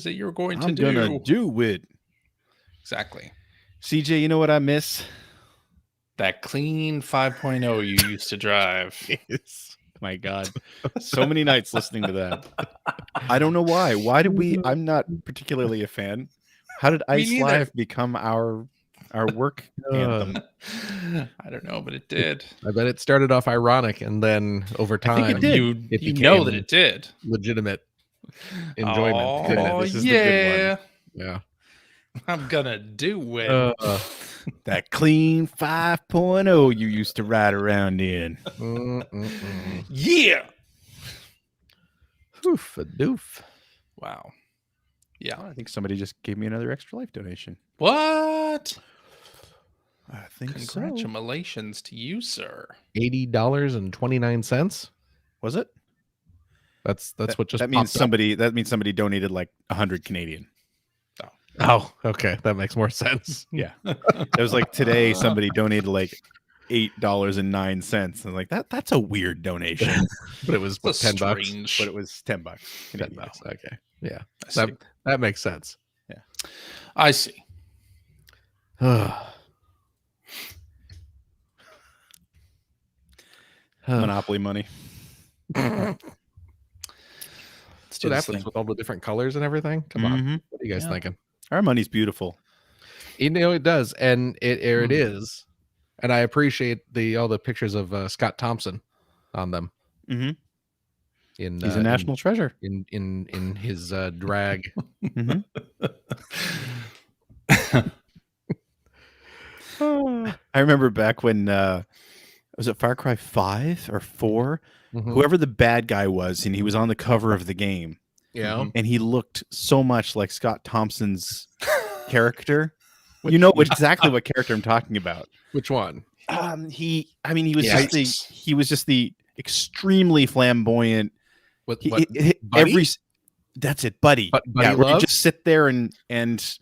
that you're going to I'm do. gonna do it. Exactly. CJ, you know what I miss? That clean 5.0 you used to drive. Yes. My God. So many nights listening to that. I don't know why. Why did we? I'm not particularly a fan. How did Me Ice neither. Live become our work anthem? I don't know, but it did. I bet it started off ironic, and then over I think time, it did. You know that it did. legitimate enjoyment. Oh, Goodness, this is the good one. Yeah. I'm gonna do it. That clean 5.0 you used to ride around in. Yeah. Oof a doof. Wow. Yeah. I think somebody just gave me another Extra Life donation. What? I think so. Congratulations to you, sir. $80.29. Was it? That's what just that means popped up. That means somebody donated like 100 Canadian. Oh, okay, that makes more sense. Yeah, it was like today somebody donated like $8.09. And like that's a weird donation, But it was what, $10. Strange. but it was $10. Canadian. $10. Okay, yeah, I see. that makes sense. Yeah, I see. Monopoly money. Let's do What this happens thing. with all the different colors and everything? Come on, what are you guys thinking? Our money's beautiful. You know it does, and it is, and I appreciate all the pictures of Scott Thompson on them. Mm-hmm. He's a national treasure in his drag. Mm-hmm. I remember back when was it Far Cry 5 or 4? Mm-hmm. Whoever the bad guy was, and he was on the cover of the game. Yeah, and he looked so much like Scott Thompson's character. You know exactly what character I'm talking about. Which one? He was just the extremely flamboyant. That's it, Buddy. Buddy where Love? you just sit there and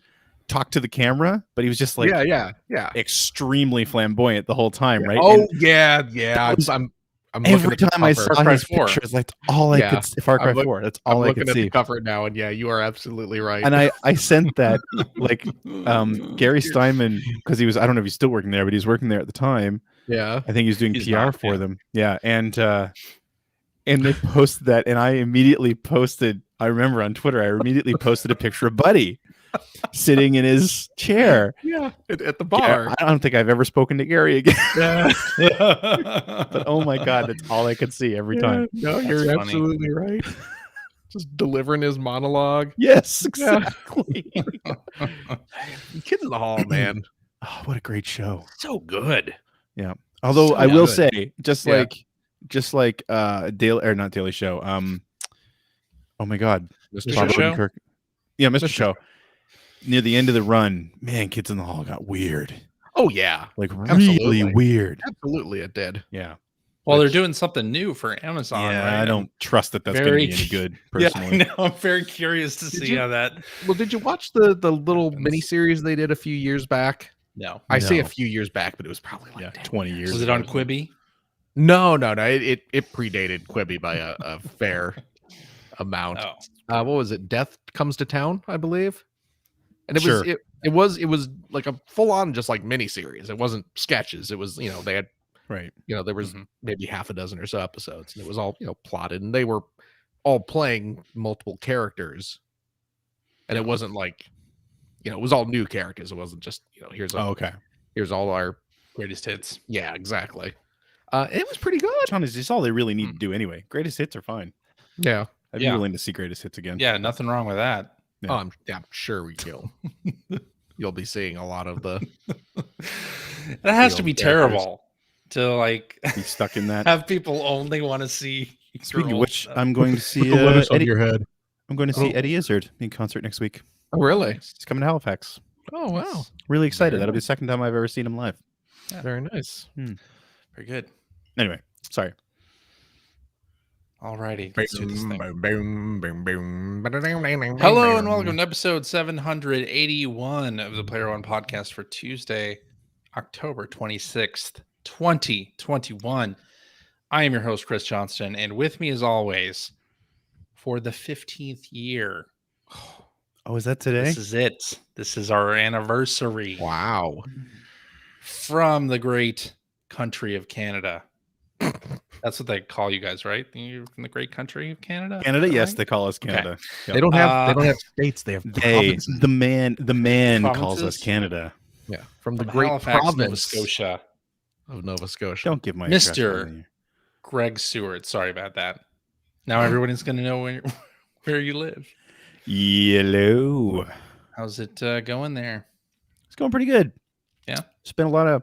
talk to the camera, but he was just like yeah, extremely flamboyant the whole time, right? Oh, and yeah. I'm every time I saw his 4. pictures, like all I could see. Far Cry 4. That's all I could see. The cover now, and yeah, you are absolutely right. And I sent that like Gary Steinman, because he was, I don't know if he's still working there, but he was working there at the time. Yeah, I think he was doing PR for them. Yeah, and they posted that, and I immediately posted. I remember on Twitter, I immediately posted a picture of Buddy sitting in his chair. Yeah, at the bar. I don't think I've ever spoken to Gary again. Yeah. But oh my God, that's all I could see every time. No, you're absolutely right. Just delivering his monologue. Yes, exactly. Kids in the Hall, man. Oh, what a great show. So good. Yeah. Although So I will good. say, just like Daily or not Daily Show. Oh my God, Mr. Show. Yeah, Mr. Show. Near the end of the run, man, Kids in the Hall got weird. Oh yeah, like really weird. Absolutely, it did. Yeah. Well, they're doing something new for Amazon. Yeah, right? I don't trust that that's going to be any good. Personally, yeah, I know. I'm very curious to see how that. Well, did you watch the little miniseries they did a few years back? No, I say a few years back, but it was probably like 20 years. Was it on Quibi? No. It predated Quibi by a fair amount. Oh. What was it? Death Comes to Town, I believe. And it Sure. was it was like a full on just like miniseries. It wasn't sketches. It was, they had there was maybe half a dozen or so episodes, and it was all plotted, and they were all playing multiple characters, and it wasn't like it was all new characters. It wasn't just here's all our greatest hits. Yeah, exactly. It was pretty good. Honestly, it's all they really need to do anyway. Greatest hits are fine. Yeah, I'd be willing to see greatest hits again. Yeah, nothing wrong with that. Yeah. Oh, I'm sure you'll be seeing a lot of the. That has to be terrible to like be stuck in that. Have people only want to see. Speaking of which, I'm going to see Eddie. Your head. I'm going to see Eddie Izzard in concert next week. Oh, really? He's coming to Halifax. Oh, wow! Really excited. That'll be the second time I've ever seen him live. Yeah. Very nice. Very good. Anyway, sorry. Alrighty. Hello and welcome to episode 781 of the Player One podcast for Tuesday, October 26th, 2021. I am your host, Chris Johnston, and with me as always, for the 15th year, Oh, is that today? This is it. This is our anniversary. Wow. From the great country of Canada. That's what they call you guys, right? You're from the great country of Canada? Canada, yes, right? they call us Canada. Okay. Yep. They don't have states, they have provinces. the man calls us Provinces? Canada. Yeah, from the From great Halifax, province Nova Scotia. of Nova Scotia. Don't give my Mr. address on Greg Seward. Sorry about that. Now everybody's going to know where you live. Yellow. How's it going there? It's going pretty good. Yeah. Spent a lot of,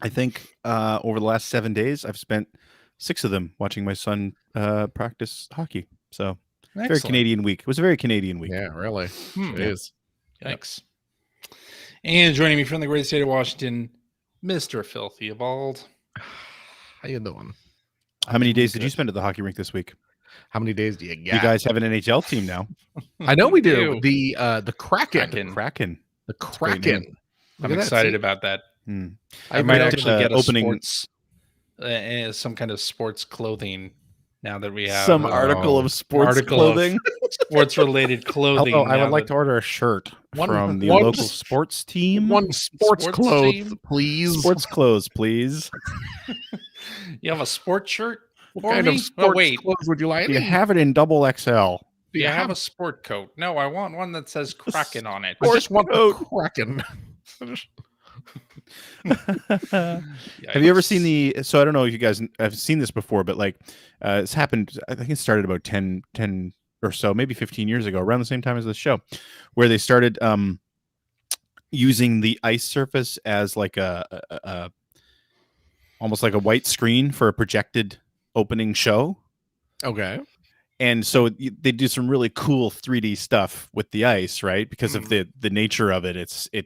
I think, over the last 7 days, I've spent 6 of them watching my son practice hockey. So very Canadian week. It was a very Canadian week. Yeah, really. It is. Yikes. And joining me from the great state of Washington, Mr. Phil Theobald. How you doing? How many days did you spend at the hockey rink this week? How many days do you get? You guys have an NHL team now. I know we do. The Kraken. Kraken. The Kraken. I'm excited about that. I might did actually get a opening sports, some kind of sports clothing now that we have some article of sports clothing. Sports related clothing. Although I would like to order a shirt from the local sports team. One sports clothes, team? please. Sports clothes, please. You have a sports shirt? What kind of sports clothes would you like? Do you have it in double XL? Do you have a sport coat? No, I want one that says Kraken on it. I just want the Kraken. Have you ever seen so I don't know if you guys have seen this before, but like it's happened, I think it started about 10 or so, maybe 15 years ago, around the same time as the show, where they started using the ice surface as like a almost like a white screen for a projected opening show. Okay. And so they do some really cool 3D stuff with the ice, right? Because of the nature of it, it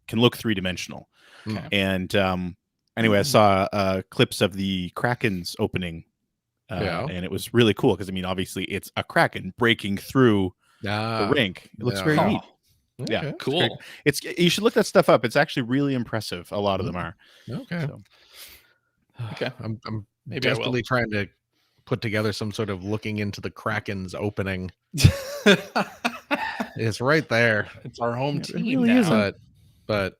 can look 3-dimensional. Okay. And anyway, I saw clips of the Kraken's opening, and it was really cool because I mean, obviously, it's a Kraken breaking through the rink. It looks very neat. Okay. Yeah, Cool. It's you should look that stuff up. It's actually really impressive. A lot of them are. Okay. So. Okay. I'm Maybe desperately trying to put together some sort of looking into the Kraken's opening. It's right there. It's our home It team really now. is. But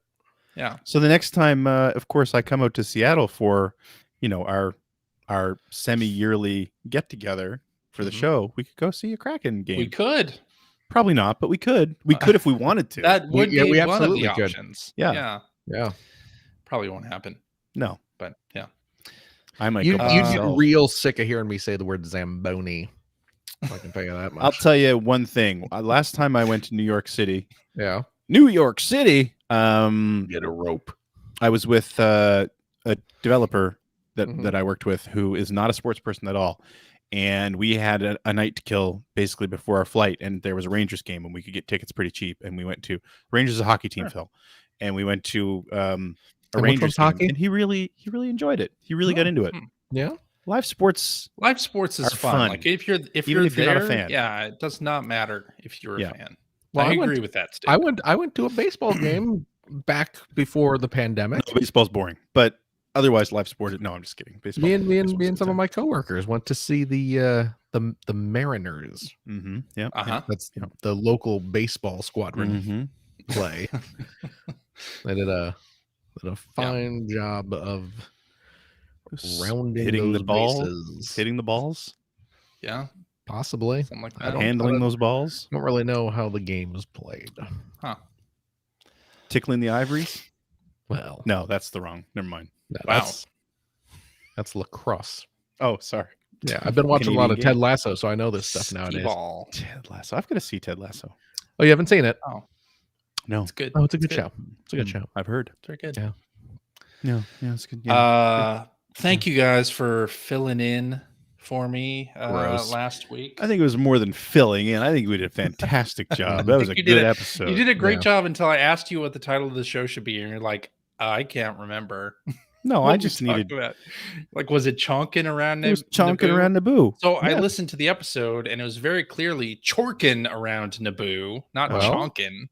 yeah. So the next time, of course, I come out to Seattle for, our semi-yearly get together for the show, we could go see a Kraken game. We could. Probably not, but we could. We could if we wanted to. That would be we one of absolutely the could. options. Yeah. yeah, Probably won't happen. No, But yeah. I might you go by get myself. real sick of hearing me say the word Zamboni. If I can tell you that much. I'll tell you one thing. Last time I went to New York City, get I a rope. was with a developer that I worked with who is not a sports person at all. And we had a night to kill basically before our flight, and there was a Rangers game, and we could get tickets pretty cheap. And we went to Rangers, is a hockey team, Phil, and we went to a Rangers game, hockey, and he really enjoyed it. He really got into it. Yeah, Live sports is fun. Like if you're there, not a fan. yeah, it does not matter if you're a fan. Well, I agree with that I statement. went to a baseball game back before the pandemic. No, baseball's boring, but otherwise, live sport. No, I'm just kidding. Baseball. Me and some of my coworkers went to see the Mariners. Mm-hmm. Yeah. That's the local baseball squadron play. They did a fine job of rounding hitting those the ball, bases. hitting the balls, Yeah, possibly something like that. handling those balls, I don't really know how the game was played. tickling the ivories. Well, No, that's the wrong. Never mind. no, Wow. that's lacrosse. Oh, sorry. Yeah, I've been watching a lot of Canadian Ted Lasso, so I know this stuff nowadays. Skee-ball. Ted Lasso. I've got to see Ted Lasso. Oh, you haven't seen it? No, It's good. Oh, it's a good show. It's a good show. I've heard. It's very good. Yeah. Yeah, it's good. Yeah. Thank you guys for filling in for me Gross. last week. I think it was more than filling in. I think we did a fantastic job. That was a You good did episode. You did a great job until I asked you what the title of the show should be, and you're like, I can't remember. No, What I we just talked needed. about. Like, was it chonking around? It was chonking around Naboo. So I listened to the episode, and it was very clearly chorking around Naboo, not Well, chonking.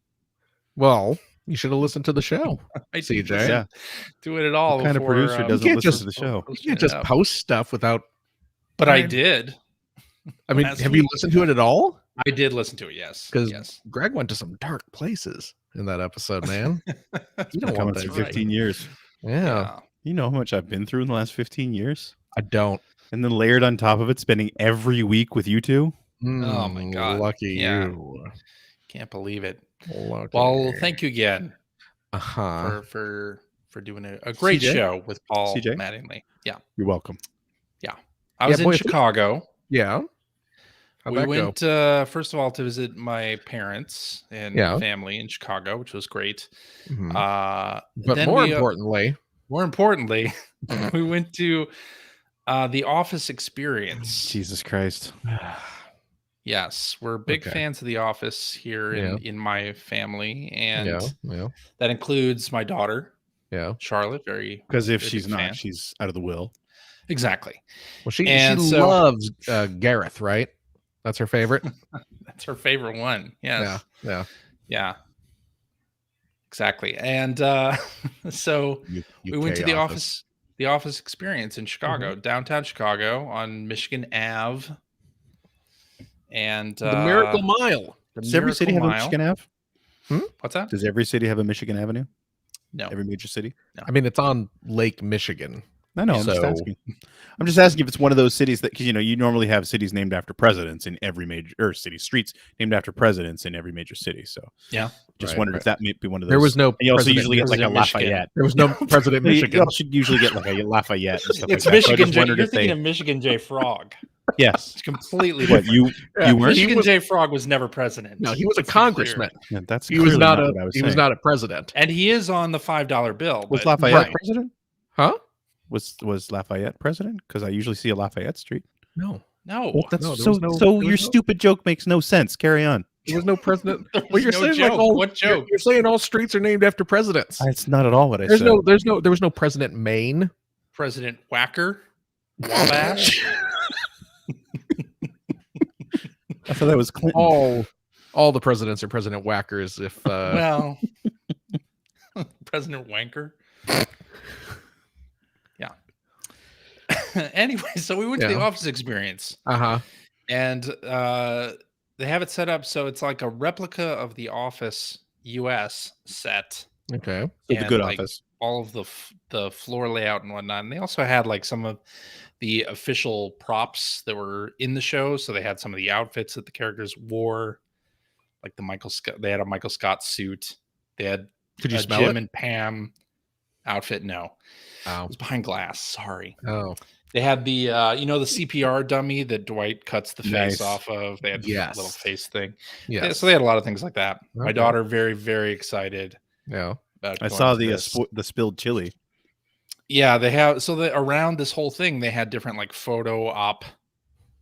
Well, you should have listened to the show. I CJ. Yeah. do it at all. What kind of before, producer doesn't can't listen just- to the show? You can't just post stuff without. But I did. I mean, Last have you week. listened to it at all? I did listen to it. Yes, Because Greg went to some dark places in that episode, man. You don't want that 15 years. Yeah. You know how much I've been through in the last 15 years? I don't. And then layered on top of it, spending every week with you two. Oh my God. Lucky you. Can't believe it. Lucky. Well, thank you again for doing a great CJ? show with Paul CJ? Mattingly. Yeah. You're welcome. I was in boy, Chicago. Yeah. How'd We that went first of all to visit my parents and family in Chicago, which was great. Mhm. But more importantly, we went to the Office Experience. Jesus Christ. Yes, we're big fans of The Office here in my family, and that includes my daughter, Charlotte. Because if very she's big not, fan. she's out of the will. Exactly. Well, she And so- loves Gareth, right? That's her favorite. That's her favorite one. Yes. Yeah. Exactly. And so we went to the Office Experience in Chicago, downtown Chicago on Michigan Ave. And the Miracle Mile. Does every city have a Michigan Ave? What's that? Does every city have a Michigan Avenue? No. Every major city? No. I mean, it's on Lake Michigan. I know. I'm just asking. I'm just asking if it's one of those cities that, because you normally have cities named after presidents in every major streets named after presidents in every major city. So just wondered if that might be one of those. There was no. You also usually get like a Michigan. Lafayette. There was no President Michigan. You should usually get like a Lafayette and stuff It's like Michigan. that. You're thinking of Michigan J. Frog. Yes. It's completely What different. you weren't? Michigan J. Frog was never president. No, he was a Let's be clear. congressman. Yeah, that's He was not a. what I was He was saying. not a president. And he is on the $5 bill. Was but- Lafayette Right. president? Huh? Was Lafayette president? Because I usually see a Lafayette Street. No. No. Well, that's No, there so was no- so there your was no- stupid joke makes no sense. Carry on. There was no president. There Well, you're was no saying like joke. all. What joke? You're saying all streets are named after presidents. That's not at all what I There said. was no President Maine. President Whacker. Wabash. I thought that was Clinton. All the presidents are President Whackers. If Well, President Wanker. Yeah. Anyway, so we went to the Office Experience, and they have it set up so it's like a replica of the Office US set. okay, So the and, good like, office. all of the floor layout and whatnot. And they also had like some of the official props that were in the show. So they had some of the outfits that the characters wore, like the Michael Scott. They had a Michael Scott suit. They had could you a smell Jim it? and Pam outfit. No, it Oh, was behind glass. Sorry. oh, They had the the CPR dummy that Dwight cuts the face Nice. off of. They had Yes. a little face thing. yeah. So they had a lot of things like that. My Okay. daughter very, very excited Yeah. about. I going saw to the this. spilled chili. Yeah, they have around this whole thing, they had different like photo op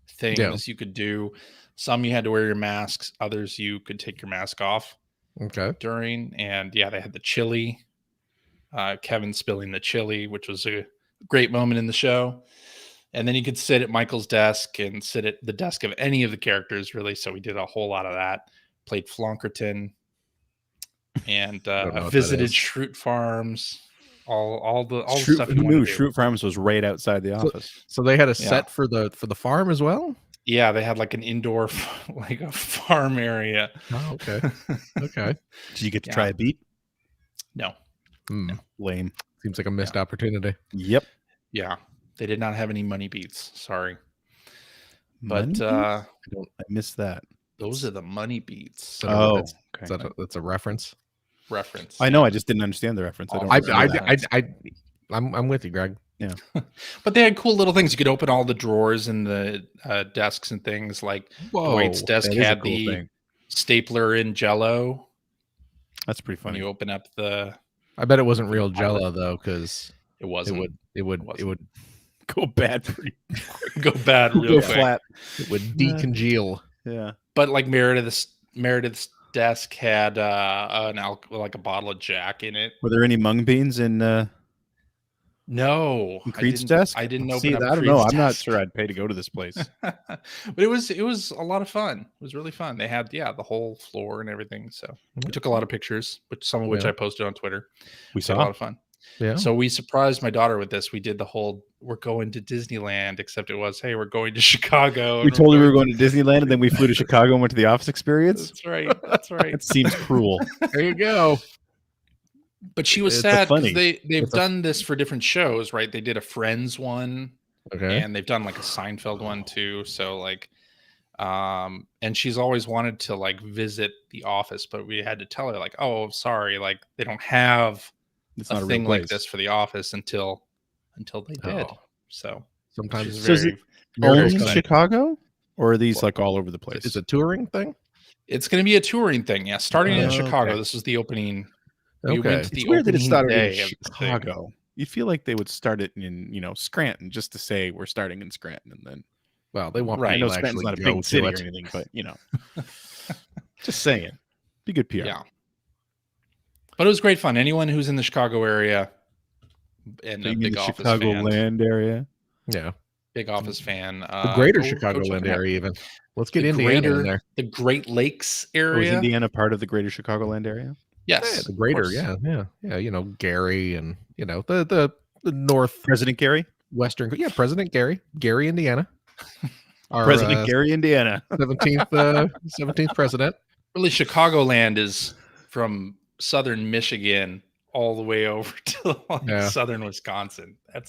things you could do. Some you had to wear your masks, others you could take your mask off Okay. during. And they had the chili. Kevin spilling the chili, which was a great moment in the show. And then you could sit at Michael's desk and sit at the desk of any of the characters, really. So we did a whole lot of that. Played Flonkerton and know what that visited is. Schrute Farms. All the Schrute- stuff you who wanted knew to do. Schrute Farms was right outside the office? So they had a Yeah. set for the farm as well. Yeah, they had like an indoor, like a farm area. Oh, okay. Okay. Did you get to Yeah. try a beet? No, Lame. Seems like a missed opportunity. Yep. yeah, they did not have any money beats. Sorry, but Money beets? I missed that. those are the money beats So Oh, that's, okay. that's a reference. reference. I know. I just didn't understand the reference. I don't. I'm with you, Greg. But they had cool little things. You could open all the drawers and the desks and things. Like Dwight's desk that is a had cool the thing. stapler in Jello. That's pretty When funny. you open up the, I bet it wasn't real Jello though, because it wasn't. it would Go bad pretty go bad real go quick. flat. it would decongeal. Yeah. But like Meredith's desk had like a bottle of Jack in it. Were there any mung beans in No, Creed's desk? I didn't open See, up I don't know. Creed's I'm not desk. sure I'd pay to go to this place. But it was a lot of fun. It was really fun. They had the whole floor and everything. So we took a lot of pictures, some of which Yeah. I posted on Twitter. We We had a lot saw. of fun. Yeah. So we surprised my daughter with this. We did the whole, we're going to Disneyland, except it was, hey, we're going to Chicago. We told her we were going to Disneyland, and then we flew to Chicago and went to the Office Experience. That's right. That's right. That seems cruel. There you go. But she was It's sad because funny. they've done this for different shows, right? They did a Friends one, Okay. and they've done like a Seinfeld one too. So like, and she's always wanted to like visit the office, but we had to tell her like, oh, sorry, like they don't have It's a not a thing real like place. this for the office until they did. Oh. So Sometimes she's it's So is very, it very only in excited. Chicago, or are these like all over the place? It's a touring thing. It's going to be a touring thing. Yeah, starting in Oh, Chicago. okay. This is the opening. We Okay. went to It's the weird that it opening started day in of this thing. Chicago. You'd feel like they would start it in, Scranton, just to say we're starting in Scranton, and then Well, they want Right. I know people to Scranton's actually not a go big city to or it. anything, but just saying, be good PR. Yeah. But it was great fun. Anyone who's in the Chicago area and So a you mean big the Office Chicago fan, land area? Yeah. big Office fan, The greater go check Chicagoland them out. area, even. Let's get The Indiana in there. the Great Lakes Or is area. Indiana part of the greater Chicagoland area? Yes, Yeah, the of greater, course. yeah. Gary and the north President Gary? western. Yeah, President Gary, Indiana. Our President Gary, Indiana. 17th president. Really, Chicagoland is from southern Michigan all the way over to like southern Wisconsin. That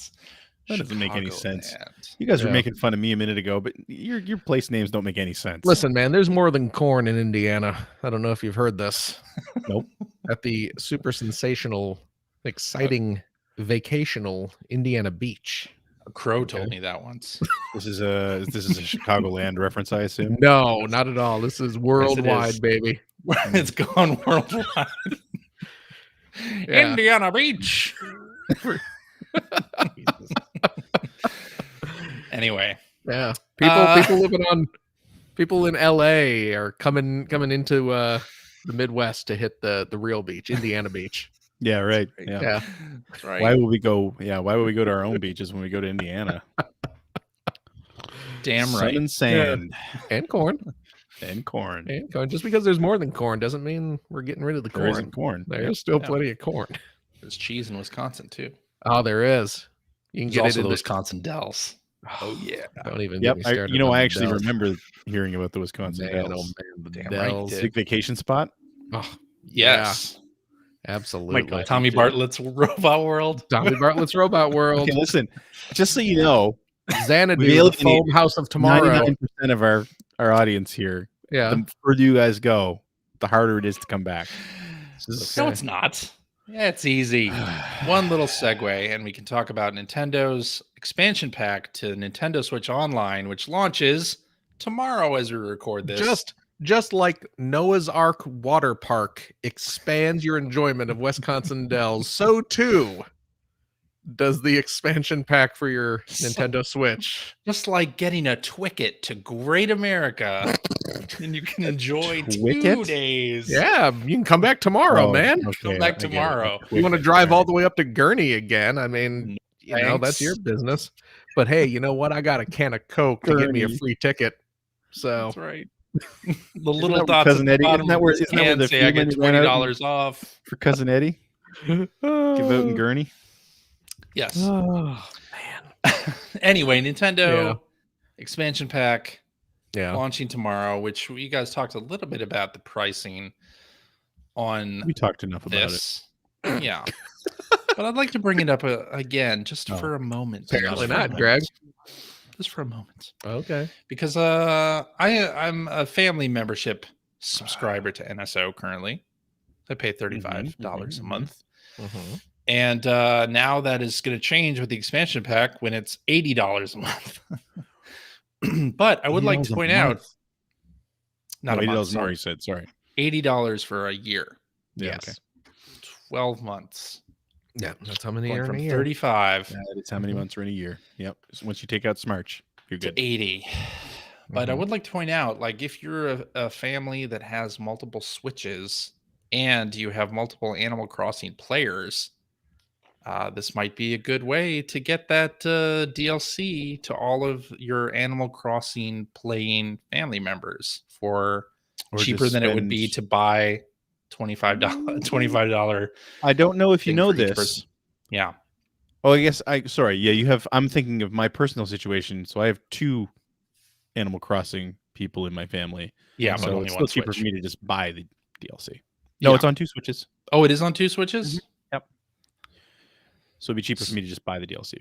doesn't make any sense. Chicagoland. You guys were making fun of me a minute ago, but your place names don't make any sense. Listen, man, there's more than corn in Indiana. I don't know if you've heard this. Nope. At the super sensational, exciting, vacational Indiana beach. A crow told me that once. This is a Chicagoland reference, I assume. No, not at all. This is worldwide, baby. It's gone worldwide. Yeah. Indiana Beach. Anyway, Yeah, people in LA are coming into the Midwest to hit the real beach, Indiana Beach. Yeah, right. Yeah. That's right. Why would we go? Yeah, why would we go to our own beaches when we go to Indiana? Damn Sun right. and sand And corn. and corn. And corn. Just because there's more than corn doesn't mean we're getting rid of the There corn. isn't corn. There's still Yeah. plenty of corn. There's cheese in Wisconsin too. Oh, there is. You can There's get also it in the the Wisconsin Dells. Oh yeah. Don't even Yep. get me started. I on the actually Dells. remember hearing about the Wisconsin Man, oh Dells. man, the Damn right you Dells. did. Big vacation spot. Oh, Yes. absolutely. God. Tommy Bartlett's Robot World. Tommy Bartlett's Robot World. Okay, listen. Just so you know, Xanadu, We the alienated foam house of tomorrow. 99% of our audience here. Yeah. The further you guys go, the harder it is to come back. No, it's not. Yeah, it's easy. One little segue, and we can talk about Nintendo's expansion pack to Nintendo Switch Online, which launches tomorrow as we record this. Just like Noah's Ark Water Park expands your enjoyment of Wisconsin Dells, so too does the expansion pack for your Nintendo Switch. Just like getting a Twicket to Great America, and you can enjoy 2 Twicket? days. Yeah, you can come back tomorrow, man. Come back tomorrow. You want to drive all the way up to Gurney again? I mean, that's Thanks. your business. But hey, you know what? I got a can of Coke to get me a Gurney. free ticket. So That's right. The little that where dots Cousin at Eddie- the isn't bottom that of where- the isn't that where can the say I few get money ran out? $20 off. For Cousin Eddie, give out in Gurney. Yes. Oh, Anyway, Nintendo Yeah. expansion pack yeah. launching tomorrow, which you guys talked a little bit about the pricing on We talked enough about it. this. Yeah. But I'd like to bring it up again just Oh. for a moment. Apparently Just for a not, moment. Greg. Just for a moment. Okay. Because I'm a family membership subscriber to NSO currently. I pay $35 a month. Mhm. And now that is going to change with the expansion pack when it's $80 a month. But I would like to point out, not a month, more. sorry, You said sorry. $80 for a year, Yeah, Yes. 12 months, Yeah, that's how many going are in from a year. 35 That is how many months are in a year. Yep. So once you take out Smarch, you're to good. 80. But I Mhm. would like to point out, like, if you're a family that has multiple Switches and you have multiple Animal Crossing players, this might be a good way to get that DLC to all of your Animal Crossing playing family members for Or cheaper just than it would be spend- to buy $25 $25. I don't know if you thing know for each this, person. Yeah. Oh, I guess sorry. Yeah, you have. I'm thinking of my personal situation. So I have 2 Animal Crossing people in my family. Yeah, but So only it's one still cheaper Switch. for me to just buy the DLC. No, Yeah. it's on 2 Switches. Oh, it is on 2 Switches? Yep. So it'd be cheaper for me to just buy the DLC.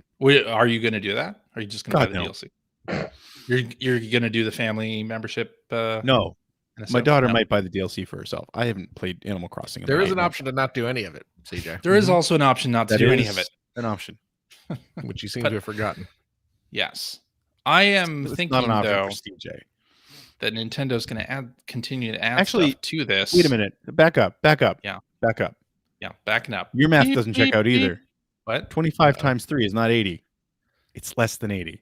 Are you going to do that? Or are you just going to buy the no. DLC? You're going to do the family membership? No. My daughter might buy the DLC for herself. I haven't played Animal Crossing. There is an option to not do any of it, CJ. There is also an option not to do any of it. An option. Which you seem to have forgotten. Yes. I am thinking, not an option though, for CJ. that Nintendo's going to continue to add stuff to this. Wait a minute. Back up. Yeah. Back up. Yeah, backing up. Your math doesn't check out either. What? 25 times 3 is not 80. It's less than 80.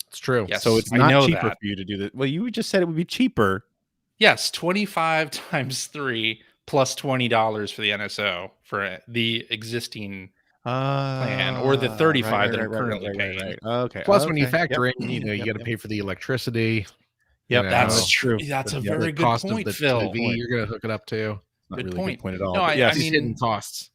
It's true. Yes, so it's not cheaper for you to do that. Well, you just said it would be cheaper. Yes, 25 times 3 plus $20 for the NSO for the existing plan, or the 35 that I'm currently paying. Right. Okay. Plus, when you factor in, you got to pay for the electricity. Yep, that's true. That's a very good point, Phil. TV you're going to hook it up to. Not really a good point at all. No, I mean, hidden costs.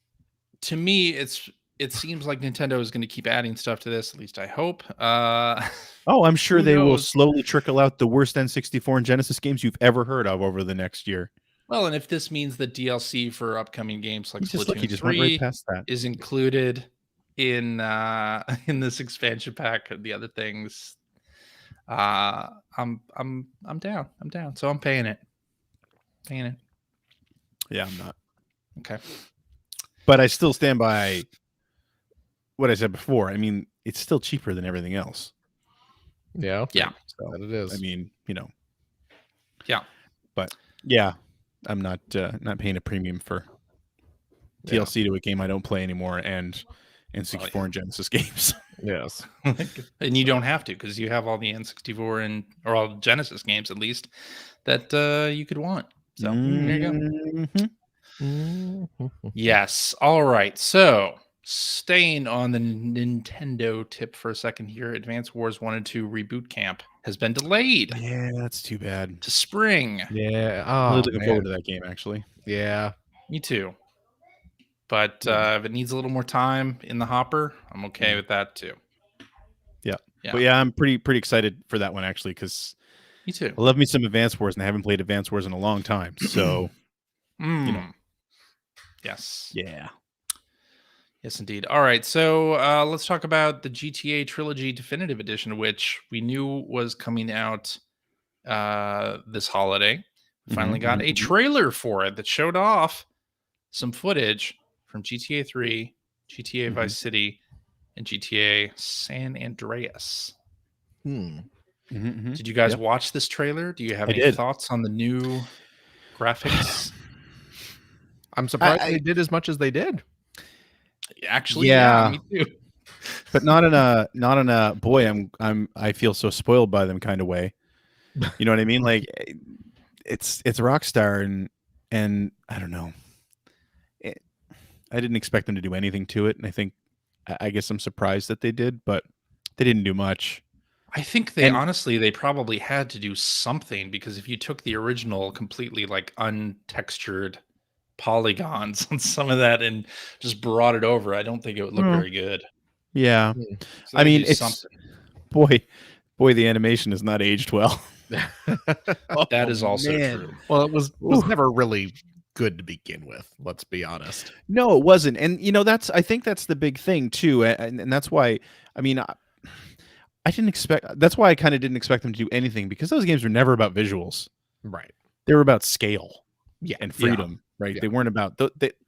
To me, it seems like Nintendo is going to keep adding stuff to this. At least I hope. I'm sure they will slowly trickle out the worst N64 and Genesis games you've ever heard of over the next year. Well, and if this means the DLC for upcoming games like Splatoon 3 right past that. is included in this expansion pack of the other things, I'm down. I'm down. So I'm paying it. Yeah, I'm not. Okay. But I still stand by what I said before. I mean, it's still cheaper than everything else. Yeah. Yeah. So, that it is. I mean, Yeah. But yeah, I'm not paying a premium for DLC to a game I don't play anymore and N64 and Genesis games. Yes. And you don't have to, because you have all the N64 or all Genesis games at least that you could want. So there you go. Yes. All right. So staying on the Nintendo tip for a second here, Advance Wars 1 and 2 Reboot Camp has been delayed. Yeah, that's too bad. To spring. Yeah. I'm really looking forward to that game, actually. Yeah. Me too. But if it needs a little more time in the hopper, I'm okay with that too. Yeah. But yeah, I'm pretty excited for that one, actually, because me too. I love me some Advance Wars, and I haven't played Advance Wars in a long time. So, Yes. Yeah. Yes, indeed. All right. So let's talk about the GTA Trilogy Definitive Edition, which we knew was coming out this holiday. We finally got a trailer for it that showed off some footage from GTA 3, GTA Vice City, and GTA San Andreas. Did you guys watch this trailer? Do you have any thoughts on the new graphics? I'm surprised they did as much as they did. Actually, yeah, me too. But not in a boy, I feel so spoiled by them kind of way. You know what I mean? Like it's Rockstar and I don't know. I didn't expect them to do anything to it, and I guess I'm surprised that they did, but they didn't do much. I think they probably had to do something, because if you took the original completely like untextured polygons on some of that and just brought it over, I don't think it would look very good. Yeah. So I mean, it's boy, the animation has not aged well. That is also true. Well, it was never really good to begin with, let's be honest. No, it wasn't. And I think that's the big thing too. And that's why, I mean, I didn't expect, that's why I kind of didn't expect them to do anything, because those games were never about visuals. Right. They were about scale and freedom. Yeah. Right. Yeah. They weren't about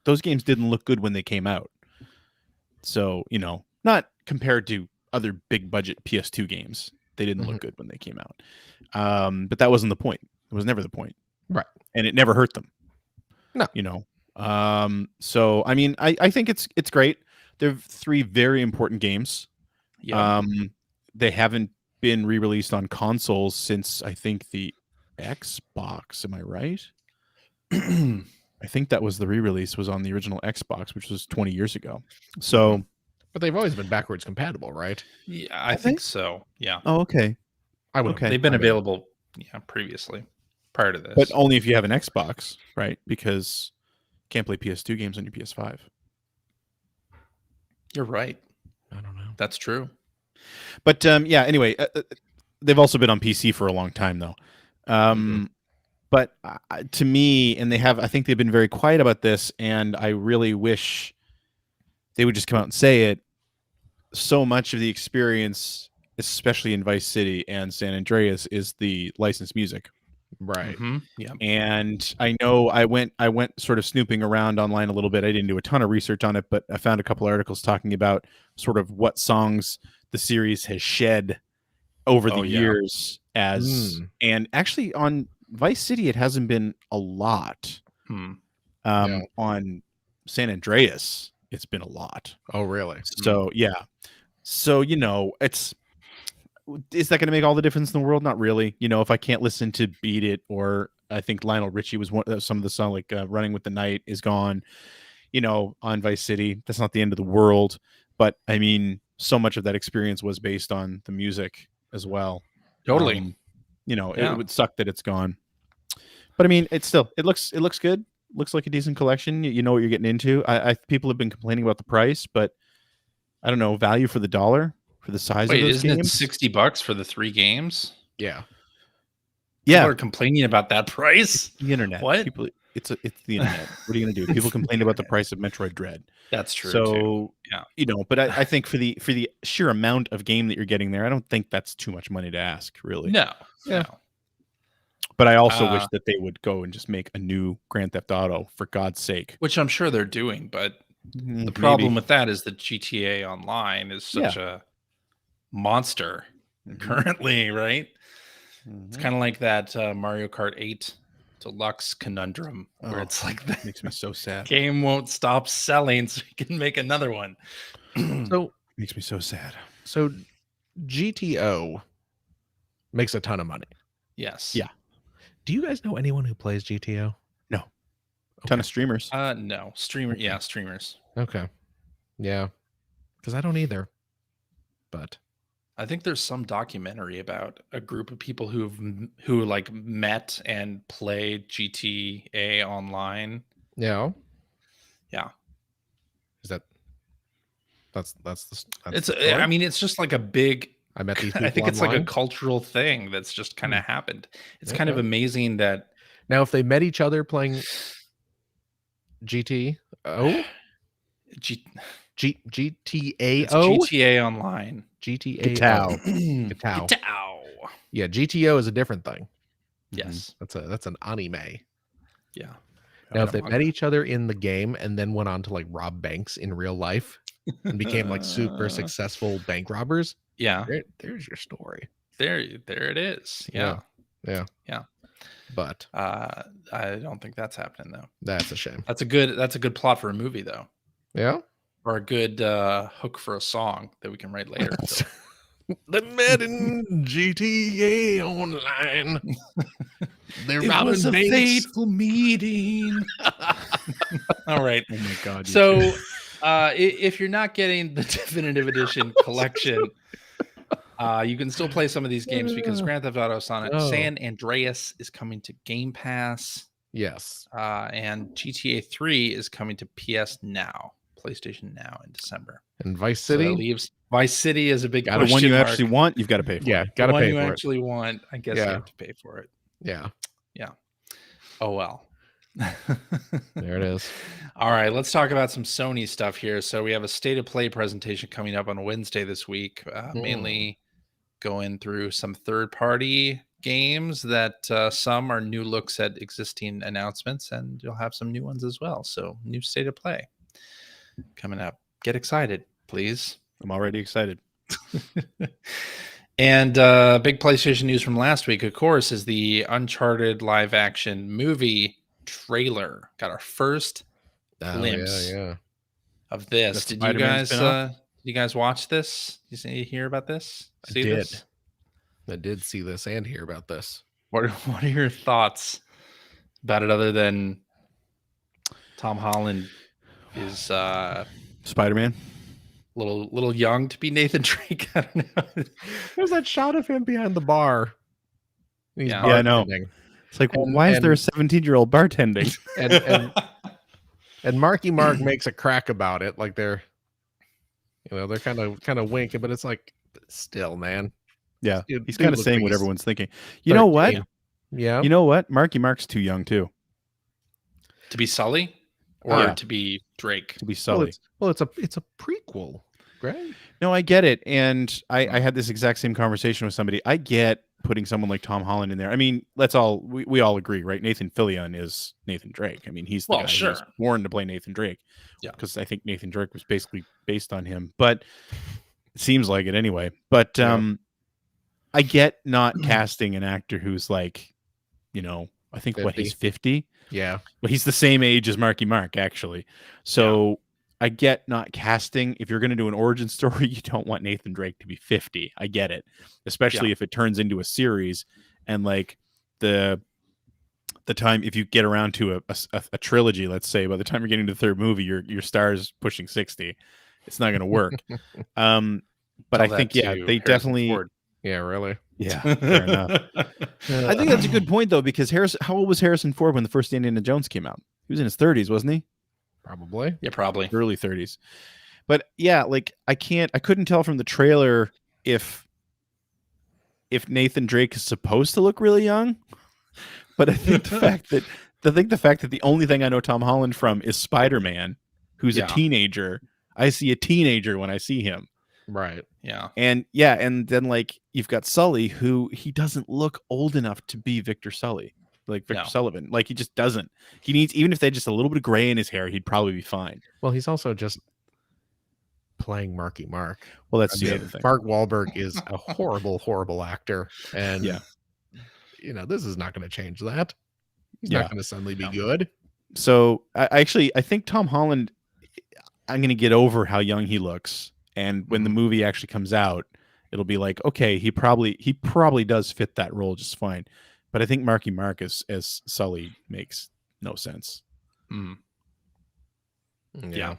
those games didn't look good when they came out. So, not compared to other big budget PS2 games. They didn't look good when they came out. But that wasn't the point. It was never the point. Right. And it never hurt them. No. So I mean, I think it's great. They're 3 very important games. Yeah. They haven't been re-released on consoles since, I think, the Xbox. Am I right? I think that was the re-release was on the original Xbox, which was 20 years ago. So, but they've always been backwards compatible, right? Yeah, I think so. Yeah. Oh, okay. They've been available, previously, prior to this. But only if you have an Xbox, right? Because you can't play PS2 games on your PS5. You're right. I don't know. That's true. But yeah, anyway, they've also been on PC for a long time though. But to me, and I think they've been very quiet about this, and I really wish they would just come out and say it. So much of the experience, especially in Vice City and San Andreas, is the licensed music. Right. Yeah. And I know I went sort of snooping around online a little bit. I didn't do a ton of research on it, but I found a couple articles talking about sort of what songs the series has shed over the years and actually on Vice City it hasn't been a lot. On San Andreas it's been a lot. Oh really? So yeah. So is that going to make all the difference in the world? Not really. If I can't listen to Beat It, or I think Lionel Richie was some of the song, like Running with the Night is gone, on Vice City. That's not the end of the world. But I mean, so much of that experience was based on the music as well. Totally. It would suck that it's gone. But I mean, it looks good. Looks like a decent collection. You know what you're getting into. People have been complaining about the price, but I don't know, value for the dollar. For the size of those games? It $60 for the 3 games? Yeah. People are complaining about that price. The internet. What? It's the internet. What are you going to do? People complain about the price of Metroid Dread. That's true. So too. Yeah. But I think for the sheer amount of game that you're getting there, I don't think that's too much money to ask, really. No. Yeah. No. But I also wish that they would go and just make a new Grand Theft Auto, for God's sake. Which I'm sure they're doing, but the problem with that is that GTA Online is such a monster currently, right? It's kind of like that Mario Kart 8 Deluxe conundrum where it's like that makes me so sad. Game won't stop selling, so you can make another one. So makes me so sad. So GTO makes a ton of money. Yes. Yeah. Do you guys know anyone who plays GTO? No. A ton of streamers. No. Streamers. Okay. Yeah. Because I don't either. But I think there's some documentary about a group of people who like met and played GTA Online. Yeah. Yeah. Is that's I mean, it's just like a big, I met these people I think it's online. like a cultural thing that's just kind of happened. It's kind of amazing that now if they met each other playing GTO, GTA Online. GTA. Yeah, GTO is a different thing. Yes. That's an anime. Yeah. Now if they met each other in the game and then went on to like rob banks in real life and became like super successful bank robbers, there's your story. There it is. Yeah. But I don't think that's happening though. That's a shame. That's a good plot for a movie though. Yeah. Or a good hook for a song that we can write later. The met in GTA Online. They're it robbing was a banks. fateful meeting. All right. Oh my God. So if you're not getting the definitive edition collection, you can still play some of these games because Grand Theft Auto San Andreas is coming to Game Pass. Yes. And GTA 3 is coming to PS Now. PlayStation Now in December. And Vice City? So that leaves Vice City is a big question. The one you actually want, you've got to pay for. Yeah, it. got to pay for it. The one you actually want, I guess you have to pay for it. Yeah. Yeah. Oh well. There it is. All right, let's talk about some Sony stuff here. So we have a state of play presentation coming up on Wednesday this week, mainly going through some third-party games that some are new looks at existing announcements, and you'll have some new ones as well. So new state of play coming up. Get excited, please. I'm already excited. And big PlayStation news from last week, of course, is the Uncharted live action movie trailer. Got our first glimpse of this. Did you guys watch this? Did you hear about this? I did see this and hear about this. What are your thoughts about it, other than Tom Holland is Spider-Man? Little young to be Nathan Drake. I don't know. There's that shot of him behind the bar. He's I know. It's like, why is there a 17-year-old bartending? And Marky Mark makes a crack about it, like they're You know, they're kind of winking, but it's like, still, man. Yeah, Dude, he's dude kind of looks saying like what he's everyone's thinking. You know what? 13. Yeah. You know what? Marky Mark's too young too. To be Sully or Yeah. to be Drake? To be Sully. It's a prequel, right? No, I get it. And I had this exact same conversation with somebody. I get putting someone like Tom Holland in there. I mean, we all agree, right? Nathan Fillion is Nathan Drake. I mean, he's the guy who was born to play Nathan Drake. Yeah. Because I think Nathan Drake was basically based on him. But it seems like it anyway. But I get not casting an actor who's like, you know, I think 50. he's 50. Yeah. Well, he's the same age as Marky Mark, actually. So I get not casting. If you're going to do an origin story, you don't want Nathan Drake to be 50. I get it, especially if it turns into a series and like the time, if you get around to a trilogy, let's say, by the time you're getting to the third movie, your star's pushing 60. It's not going to work. But I think, they definitely. Ford. Yeah, really. Yeah, fair enough. I think that's a good point, though, because how old was Harrison Ford when the first Indiana Jones came out? He was in his 30s, wasn't he? Probably. Yeah, probably. Early 30s. But yeah, like I couldn't tell from the trailer if Nathan Drake is supposed to look really young. But I think the fact that the only thing I know Tom Holland from is Spider-Man, who's a teenager. I see a teenager when I see him. Right. Yeah. And then like you've got Sully, who he doesn't look old enough to be Victor Sully, like Victor Sullivan. Like he just doesn't. He needs, even if they had just a little bit of gray in his hair, he'd probably be fine. Well, he's also just playing Marky Mark. Well, that's the other thing. Mark Wahlberg is a horrible, horrible actor, and you know, this is not going to change that. He's not going to suddenly be good. So I think Tom Holland, I'm going to get over how young he looks. And when the movie actually comes out, it'll be like, okay, he probably does fit that role just fine. But I think Marky Mark as Sully makes no sense. Mm. Yeah.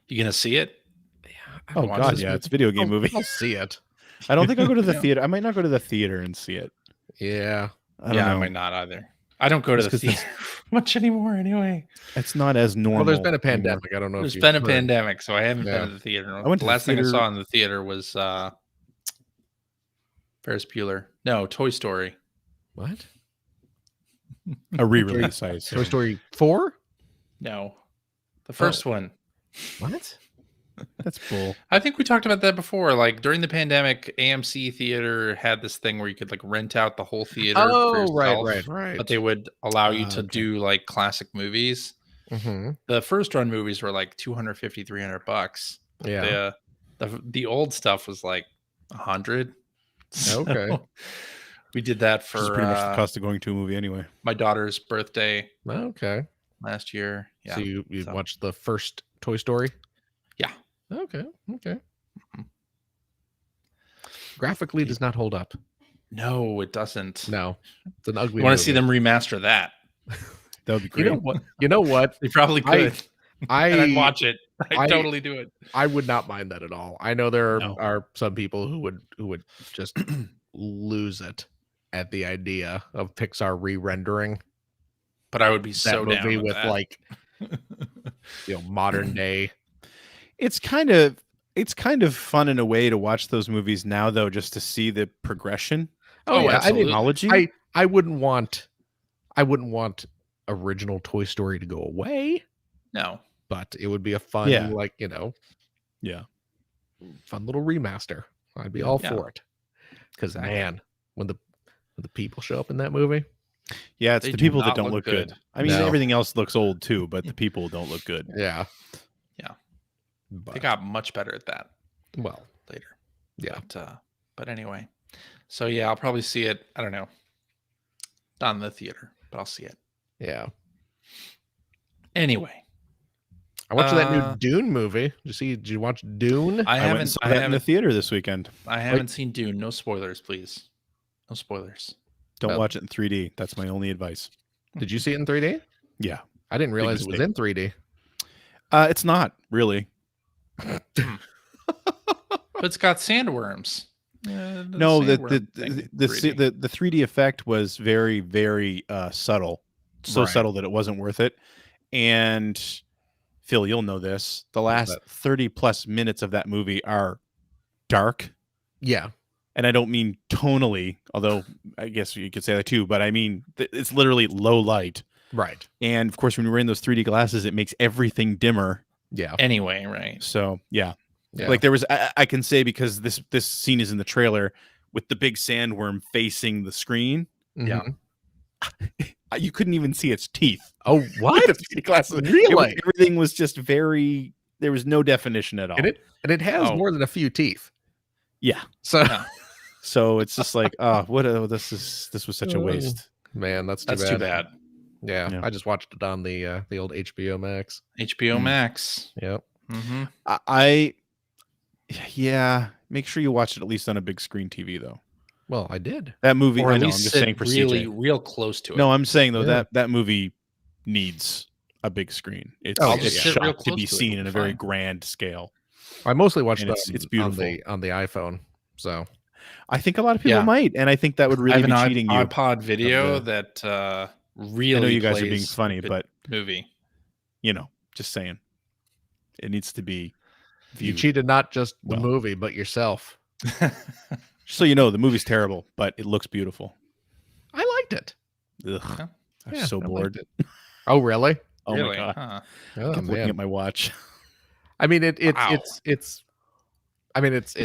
You gonna see it? Yeah. Oh God, yeah, it's a video game movie. I'll see it. I don't think I'll go to the theater. I might not go to the theater and see it. Yeah. I might not either. I don't go to the theater much anymore anyway. It's not as normal. Well, there's been a pandemic. Anymore. I don't know. There's been a pandemic, so I haven't been to the theater. The last thing I saw in the theater was Ferris Bueller. No, Toy Story. What? A re-release. Toy Story 4? No, the first one. What? That's cool. I think we talked about that before. Like during the pandemic, AMC Theater had this thing where you could like rent out the whole theater. Oh, right. But they would allow you to do like classic movies. Mm-hmm. The first run movies were like $250, $300. Yeah. The old stuff was like $100. Okay. We did that for pretty much the cost of going to a movie anyway. My daughter's birthday. Okay. Last year. Yeah. So you watched the first Toy Story? Yeah. Okay. Mm-hmm. Graphically does not hold up. No, it doesn't. No. It's an ugly. I want to see them remaster that. That would be great. You know what? They probably could. I'd watch it. I'd totally do it. I would not mind that at all. I know there are some people who would just lose it at the idea of Pixar re-rendering. But I would be so that movie down with that. Like modern day. It's kind of fun in a way to watch those movies now, though, just to see the progression. Oh, yeah, technology. I wouldn't want original Toy Story to go away. No, but it would be a fun, fun little remaster. I'd be all for it. Because man, when the people show up in that movie, it's the people that don't look good. I mean, everything else looks old too, but the people don't look good. Yeah. They got much better at that. Well, later. Yeah. But anyway. So yeah, I'll probably see it. I don't know. Not in the theater, but I'll see it. Yeah. Anyway. I watched that new Dune movie. Did you watch Dune? I went and saw that in the theater this weekend. I haven't seen Dune. No spoilers, please. No spoilers. Don't watch it in 3D. That's my only advice. Did you see it in 3D? Yeah. I didn't realize it was in 3D. It's not really. But it's got sandworms. No, the 3D effect was very, very subtle. So subtle that it wasn't worth it. And Phil, you'll know this. The last 30 plus minutes of that movie are dark. Yeah. And I don't mean tonally, although I guess you could say that too, but I mean, it's literally low light. Right. And of course, when you're wearing those 3D glasses, it makes everything dimmer. Yeah. Anyway, right. So, yeah. Like there was, I can say, because this scene is in the trailer with the big sandworm facing the screen. Yeah. You couldn't even see its teeth. Oh, what? The 3D glasses. Really? Everything was just very, there was no definition at all. And it has more than a few teeth. Yeah. So, so it's just like, this was such a waste. Man, that's too bad. Yeah, I just watched it on the old HBO Max. HBO Max. Yep. Mm-hmm. Make sure you watch it at least on a big screen TV though. Well, I did. That movie, or I at know, least I'm just sit saying for really CJ. real close to it. No, I'm saying though that movie needs a big screen. It's shot to be seen in a very grand scale. I mostly watched it. It's beautiful on the iPhone. So I think a lot of people might, and I think that would really be cheating you. iPod video that really. I know you guys are being funny, but movie. Just saying, it needs to be viewed. You cheated not just the movie, but yourself. So the movie's terrible, but it looks beautiful. I liked it. Ugh, I'm so bored. Oh, really? Oh really? My god! Huh. I'm looking at my watch. I mean, it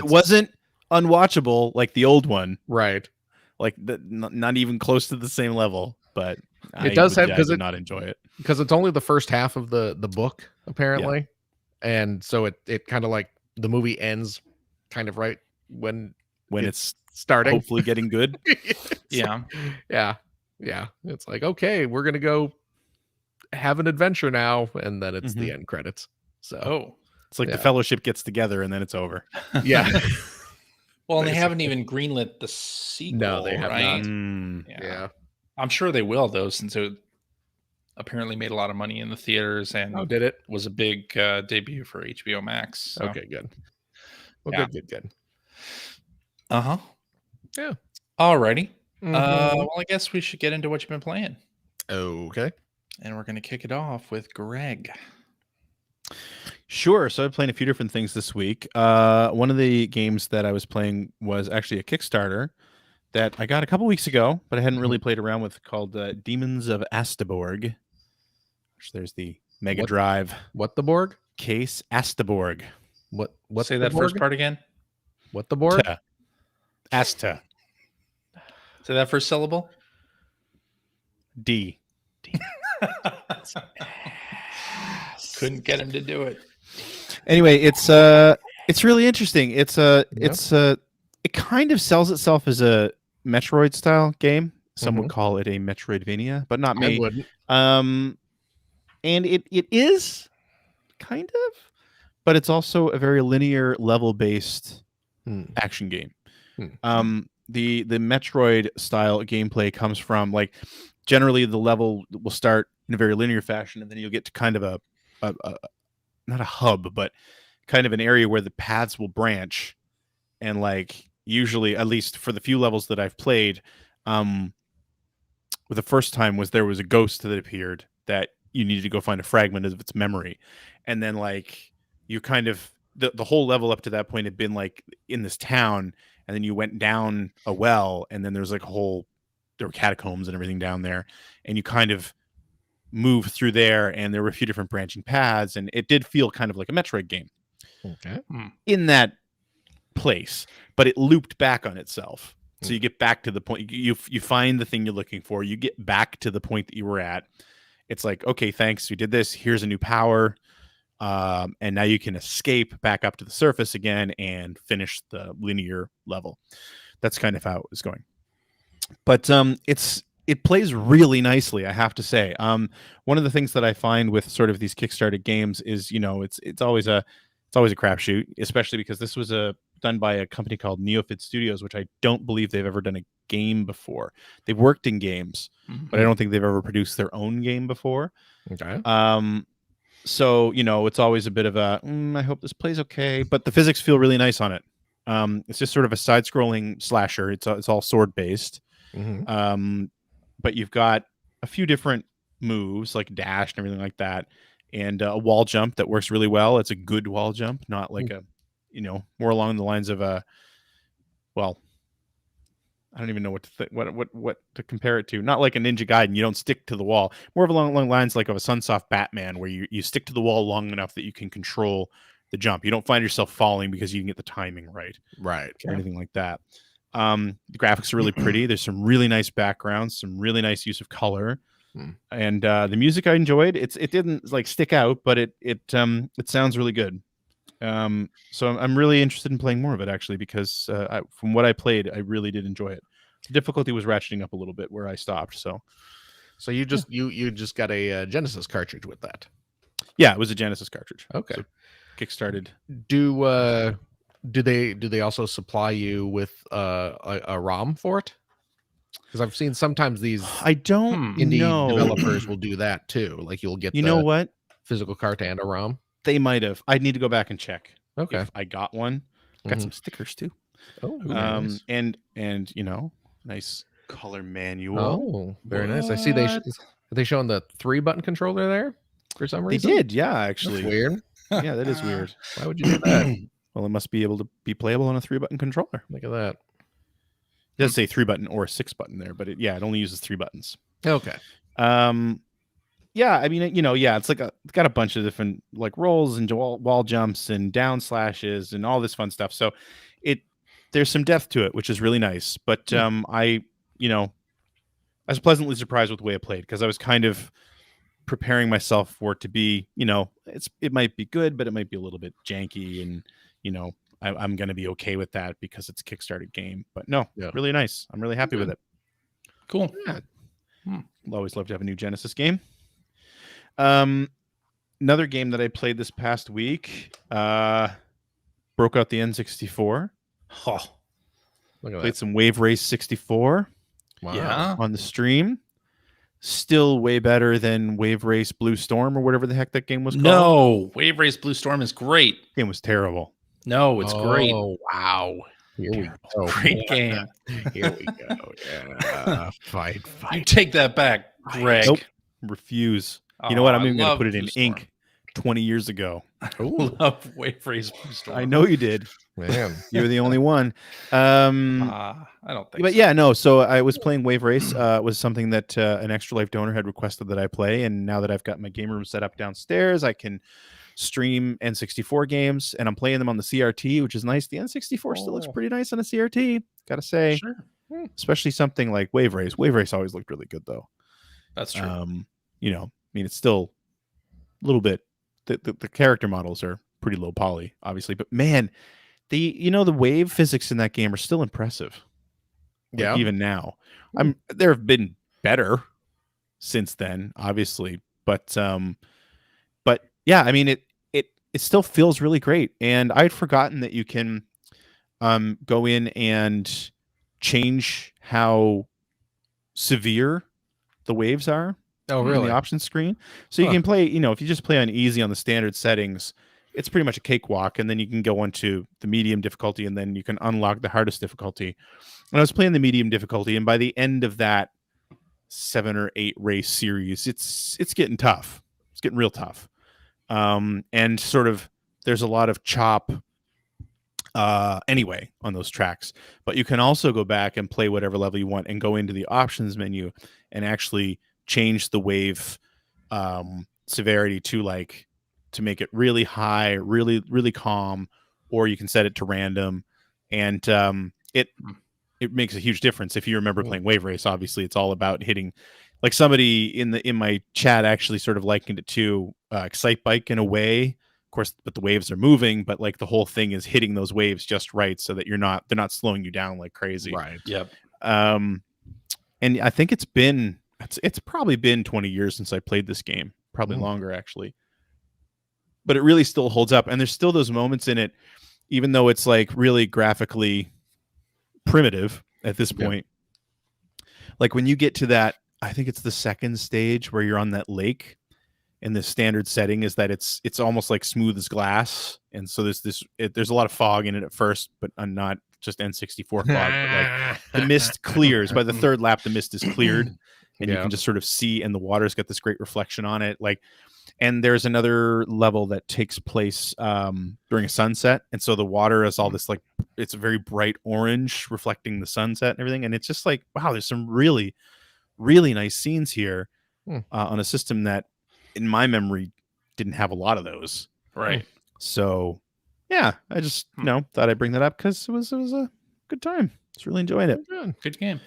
wasn't unwatchable like the old one, right? Like not even close to the same level, but it does have because I did not enjoy it because it's only the first half of the book apparently, and so it kind of like the movie ends kind of right when it's starting, hopefully getting good. Yeah. It's like, okay, we're gonna go have an adventure now, and then it's the end credits. So it's like the Fellowship gets together and then it's over. Yeah. Well, and they haven't even greenlit the sequel. No, they have right? not. Yeah. I'm sure they will though, since it apparently made a lot of money in the theaters and did it? Was a big debut for HBO Max. So. Okay, good. Well, good. Uh-huh. Yeah. Alrighty. Well, I guess we should get into what you've been playing. Okay. And we're going to kick it off with Greg. Sure. So I've played a few different things this week. One of the games that I was playing was actually a Kickstarter that I got a couple weeks ago, but I hadn't really played around with, called Demons of Astaborg. There's the Mega Drive. What the Borg? Case Astaborg. What? Say that first part again. What the Borg? Asta. Say that first syllable. D. Couldn't get him to do it. Anyway, it's really interesting. It kind of sells itself as a Metroid style game. Some would call it a Metroidvania, but not me. I wouldn't. And it is kind of, but it's also a very linear level based action game. The Metroid style gameplay comes from, like, generally the level will start in a very linear fashion, and then you'll get to kind of a not a hub, but kind of an area where the paths will branch. And like usually, at least for the few levels that I've played, the first time there was a ghost that appeared that you needed to go find a fragment of its memory. And then like you kind of the whole level up to that point had been like in this town, and then you went down a well, and then there's like there were catacombs and everything down there, and you kind of move through there, and there were a few different branching paths, and it did feel kind of like a Metroid game in that place, but it looped back on itself. So you get back to the point, you find the thing you're looking for, you get back to the point that you were at. It's like, okay, thanks, we did this, here's a new power, and now you can escape back up to the surface again and finish the linear level. That's kind of how it was going. But it plays really nicely, I have to say. One of the things that I find with sort of these Kickstarter games is, it's always a crapshoot, especially because this was done by a company called Neophyte Studios, which I don't believe they've ever done a game before. They've worked in games, but I don't think they've ever produced their own game before. Okay. So it's always a bit of a I hope this plays okay, but the physics feel really nice on it. It's just sort of a side-scrolling slasher. It's all sword based. But you've got a few different moves like dash and everything like that. and a wall jump that works really well. It's a good wall jump, not like a, more along the lines of a, well, I don't even know what to what to compare it to. Not like a Ninja Gaiden, you don't stick to the wall. More of along lines like of a Sunsoft Batman, where you stick to the wall long enough that you can control the jump. You don't find yourself falling because you can get the timing right. Right. Or anything like that. The graphics are really pretty. There's some really nice backgrounds, some really nice use of color. And the music I enjoyed. It didn't like stick out, but it sounds really good. So I'm really interested in playing more of it, actually, because from what I played, I really did enjoy it. The difficulty was ratcheting up a little bit where I stopped. So you just you just got a Genesis cartridge with that. Yeah, it was a Genesis cartridge. Okay. So kickstarted. Do they also supply you with a ROM for it? Because I've seen sometimes these indie developers will do that too. Like you'll get what physical cart and a ROM. They might have. I'd need to go back and check. Okay. If I got one. Got some stickers too. Oh, nice. And nice color manual. Oh, very nice. I see are they showing the 3-button controller there for some reason? They did, yeah, actually. That's weird. Yeah, that is weird. Why would you do that? Well, it must be able to be playable on a 3-button controller. Look at that. It does say 3-button or a 6-button there, but it only uses 3 buttons. Okay. Yeah, I mean, it's like it's got a bunch of different like rolls and wall jumps and down slashes and all this fun stuff. So there's some depth to it, which is really nice. But I was pleasantly surprised with the way I played, because I was kind of preparing myself for it to be, it might be good, but it might be a little bit janky, and I'm going to be okay with that because it's a Kickstarted game. But no, really nice. I'm really happy with it. Cool. Yeah. I'll always love to have a new Genesis game. Another game that I played this past week, broke out the N64. Oh, look at played that. some Wave Race 64. Wow. Yeah. On the stream. Still way better than Wave Race Blue Storm or whatever the heck that game was called. No, Wave Race Blue Storm is great. Game was terrible. No, it's great. Oh, wow. Here we go. Great game. Here we go. Yeah. Fight. You take that back, Greg. Nope. Refuse. You know what? I'm even going to put it in Blue Storm. ink 20 years ago. I love Wave Race Blue Storm. I know you did. Man. You're the only one. I don't think But so. yeah, no. So I was playing Wave Race. It was something that an Extra Life donor had requested that I play. And now that I've got my game room set up downstairs, I can stream N64 games, and I'm playing them on the CRT, which is nice. The N64 still looks pretty nice on a CRT, gotta say. Sure. Especially something like Wave Race. Wave Race always looked really good, though. That's true. It's still a little bit. The character models are pretty low poly, obviously, but man, the wave physics in that game are still impressive. Yeah. Even now, there have been better since then, obviously, but yeah, I mean it still feels really great. And I'd forgotten that you can go in and change how severe the waves are. Oh, really? On the options screen. So you can play, if you just play on easy on the standard settings, it's pretty much a cakewalk. And then you can go into the medium difficulty, and then you can unlock the hardest difficulty. And I was playing the medium difficulty, and by the end of that 7 or 8 race series, it's getting tough. It's getting real tough. And sort of there's a lot of chop anyway on those tracks. But you can also go back and play whatever level you want and go into the options menu and actually change the wave severity to make it really high, really, really calm, or you can set it to random. And it makes a huge difference. If you remember playing Wave Race, obviously it's all about hitting, like somebody in my chat actually sort of likened it to Excite Bike in a way. Of course, but the waves are moving, but like the whole thing is hitting those waves just right so that they're not slowing you down like crazy. Right. Yep. And I think it's probably been 20 years since I played this game, probably longer actually. But it really still holds up, and there's still those moments in it, even though it's like really graphically primitive at this point. Like when you get to that, I think it's the second stage where you're on that lake, and the standard setting is that it's almost like smooth as glass, and so there's a lot of fog in it at first, but not just N64 fog, but like the mist clears by the third lap. The mist is cleared, and you can just sort of see, and the water's got this great reflection on it. Like, and there's another level that takes place during a sunset, and so the water is all this like, it's a very bright orange reflecting the sunset and everything, and it's just like, wow, there's some really, really nice scenes here on a system that, in my memory, didn't have a lot of those. Right. So, yeah, I just thought I'd bring that up because it was a good time. Just really enjoying it. Good game.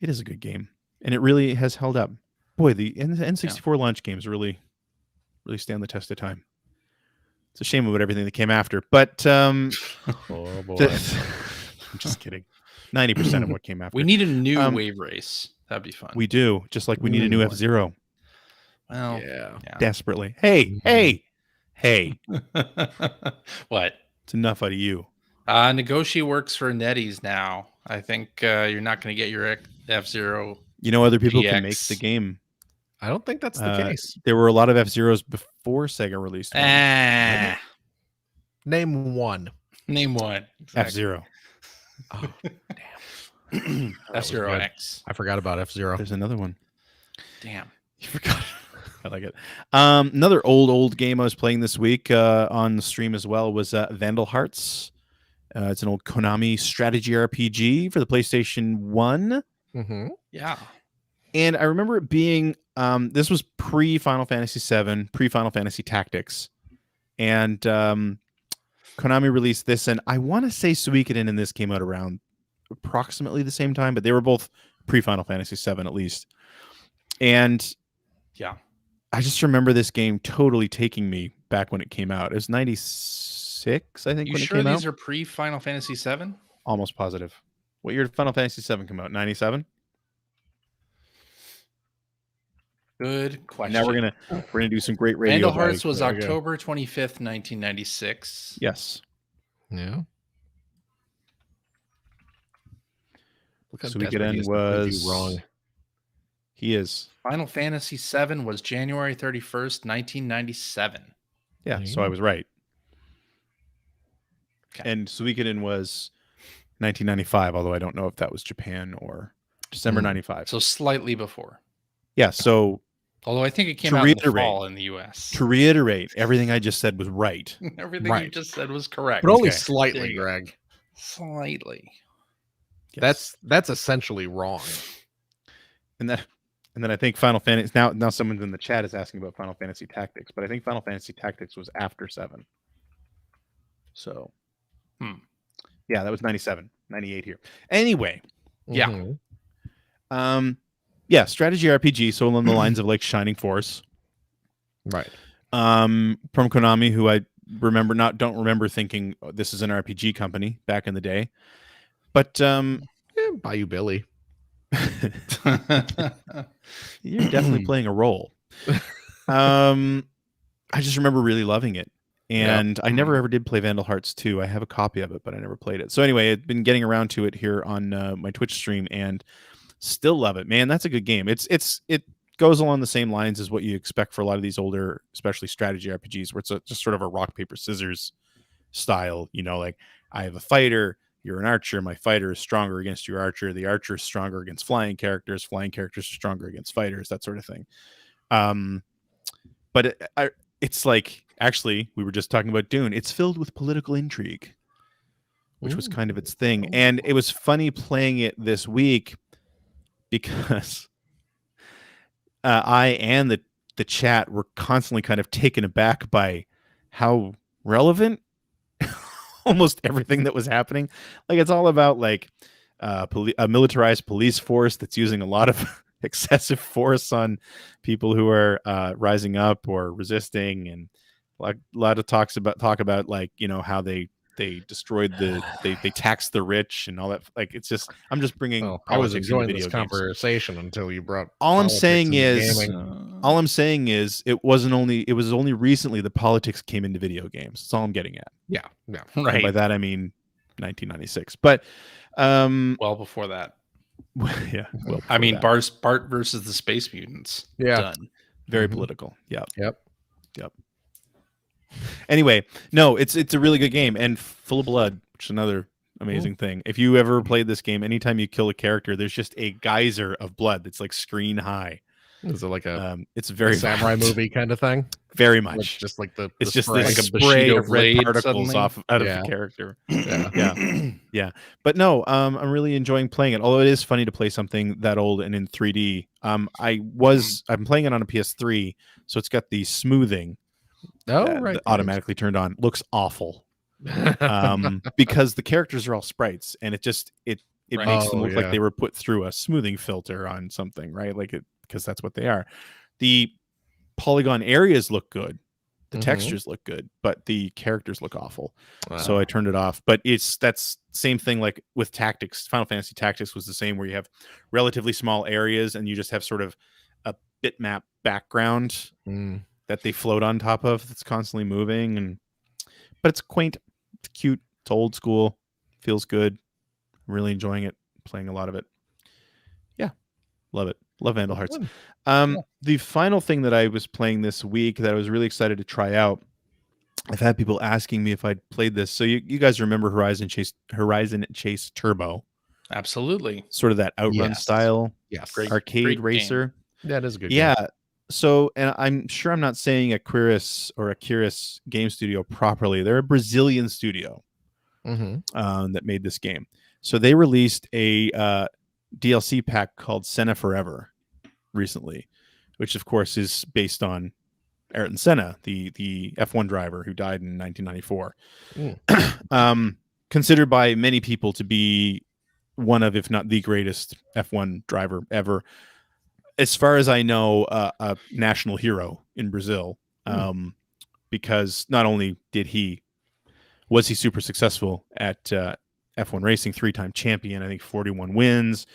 It is a good game, and it really has held up. Boy, the N64 launch games really stand the test of time. It's a shame about everything that came after, but oh boy, I'm just kidding. 90% of what came after. We need a new wave race. That'd be fun. We do, just like we need a new F-Zero. Well, yeah. Desperately. Hey. What? It's enough out of you. Negotiate works for NetEase now. I think you're not going to get your F-Zero. Other people GX. can make the game. I don't think that's the case. There were a lot of F-Zeros before Sega released one. Name one. Name one. Exactly. F-Zero. Oh, damn. F-Zero X. I forgot about F-Zero. There's another one. Damn. You forgot. I like it. Another old game I was playing this week on the stream as well was Vandal Hearts. It's an old Konami strategy RPG for the PlayStation 1. Mm-hmm. Yeah. And I remember it being, this was pre-Final Fantasy VII, pre-Final Fantasy Tactics. And Konami released this, and I want to say Suikoden and this came out around approximately the same time, but they were both pre-Final Fantasy VII at least. And yeah, I just remember this game totally taking me back when it came out. It was 96, I think, when it came out. You sure these are pre-Final Fantasy VII? Almost positive. What year did Final Fantasy VII come out? 97? Good question. Now we're gonna do some great radio. Vandal Hearts was October 25th, 1996. Yes. Yeah. Suikoden was wrong. He is. Final Fantasy VII was January 31st, 1997. Yeah, so I was right. Okay. And Suikoden was 1995, although I don't know if that was Japan or December 95. So slightly before. Yeah, so although I think it came out in the fall in the US. To reiterate, everything I just said was right. Everything you just said was correct. But only slightly, Greg. Slightly. Yes. That's essentially wrong. And then I think Final Fantasy now someone in the chat is asking about Final Fantasy Tactics, but I think Final Fantasy Tactics was after 7. So yeah, that was 97, 98 here. Anyway, yeah. Yeah, strategy RPG, so along the lines of like Shining Force. Right. From Konami, who I don't remember thinking this is an RPG company back in the day. But Bayou Billy. You're definitely playing a role. I just remember really loving it. And I never ever did play Vandal Hearts 2. I have a copy of it, but I never played it. So anyway, I've been getting around to it here on my Twitch stream and still love it. Man, that's a good game. It goes along the same lines as what you expect for a lot of these older, especially strategy RPGs, where it's just sort of a rock, paper, scissors style. Like I have a fighter, you're an archer, my fighter is stronger against your archer, the archer is stronger against flying characters are stronger against fighters, that sort of thing. But it's like, actually, we were just talking about Dune. It's filled with political intrigue, which was kind of its thing. And it was funny playing it this week because I and the chat were constantly kind of taken aback by how relevant almost everything that was happening. Like, it's all about like a militarized police force that's using a lot of excessive force on people who are rising up or resisting, and like a lot of talk about like, how they destroyed they taxed the rich and all that. Like, it's just, I'm just bringing I was enjoying this conversation until you brought all I'm saying is it was only recently the politics came into video games. That's all I'm getting at. Yeah right. And by that I mean 1996, but well before that. Yeah, well, I mean that. Bart versus the Space Mutants. Yeah, done. Very political. Yep. Yep. Anyway, no, it's a really good game and full of blood, which is another amazing thing. If you ever played this game, anytime you kill a character, there's just a geyser of blood that's like screen high. Is it like it's very samurai movie kind of thing? Very much. Like just like it's just spray. this like a spray Bushido of red blade particles suddenly? out of the character. Yeah. Yeah. But no, I'm really enjoying playing it. Although it is funny to play something that old and in 3D. I'm playing it on a PS3, so it's got the smoothing that automatically turned on. Looks awful. Because the characters are all sprites, and it makes them look like they were put through a smoothing filter on something, right? Like because that's what they are. The polygon areas look good, the textures look good, but the characters look awful. So I turned it off. But that's same thing like with Tactics. Final Fantasy Tactics was the same, where you have relatively small areas and you just have sort of a bitmap background that they float on top of that's constantly moving. But it's quaint, it's cute, it's old school, feels good. I'm really enjoying it, playing a lot of it. Yeah, love it. Love Vandal Hearts. The final thing that I was playing this week that I was really excited to try out, I've had people asking me if I'd played this. So you guys remember Horizon Chase Turbo? Absolutely. Sort of that Outrun style arcade racer. Game. That is a good game. Yeah. So, and I'm sure I'm not saying Aquiris Game Studio properly. They're a Brazilian studio that made this game. So they released a DLC pack called Senna Forever recently, which of course is based on Ayrton Senna, the F1 driver who died in 1994. Considered by many people to be one of, if not the greatest F1 driver ever. As far as I know, a national hero in Brazil, because not only was he super successful at F1 racing, 3-time champion, I think 41 wins.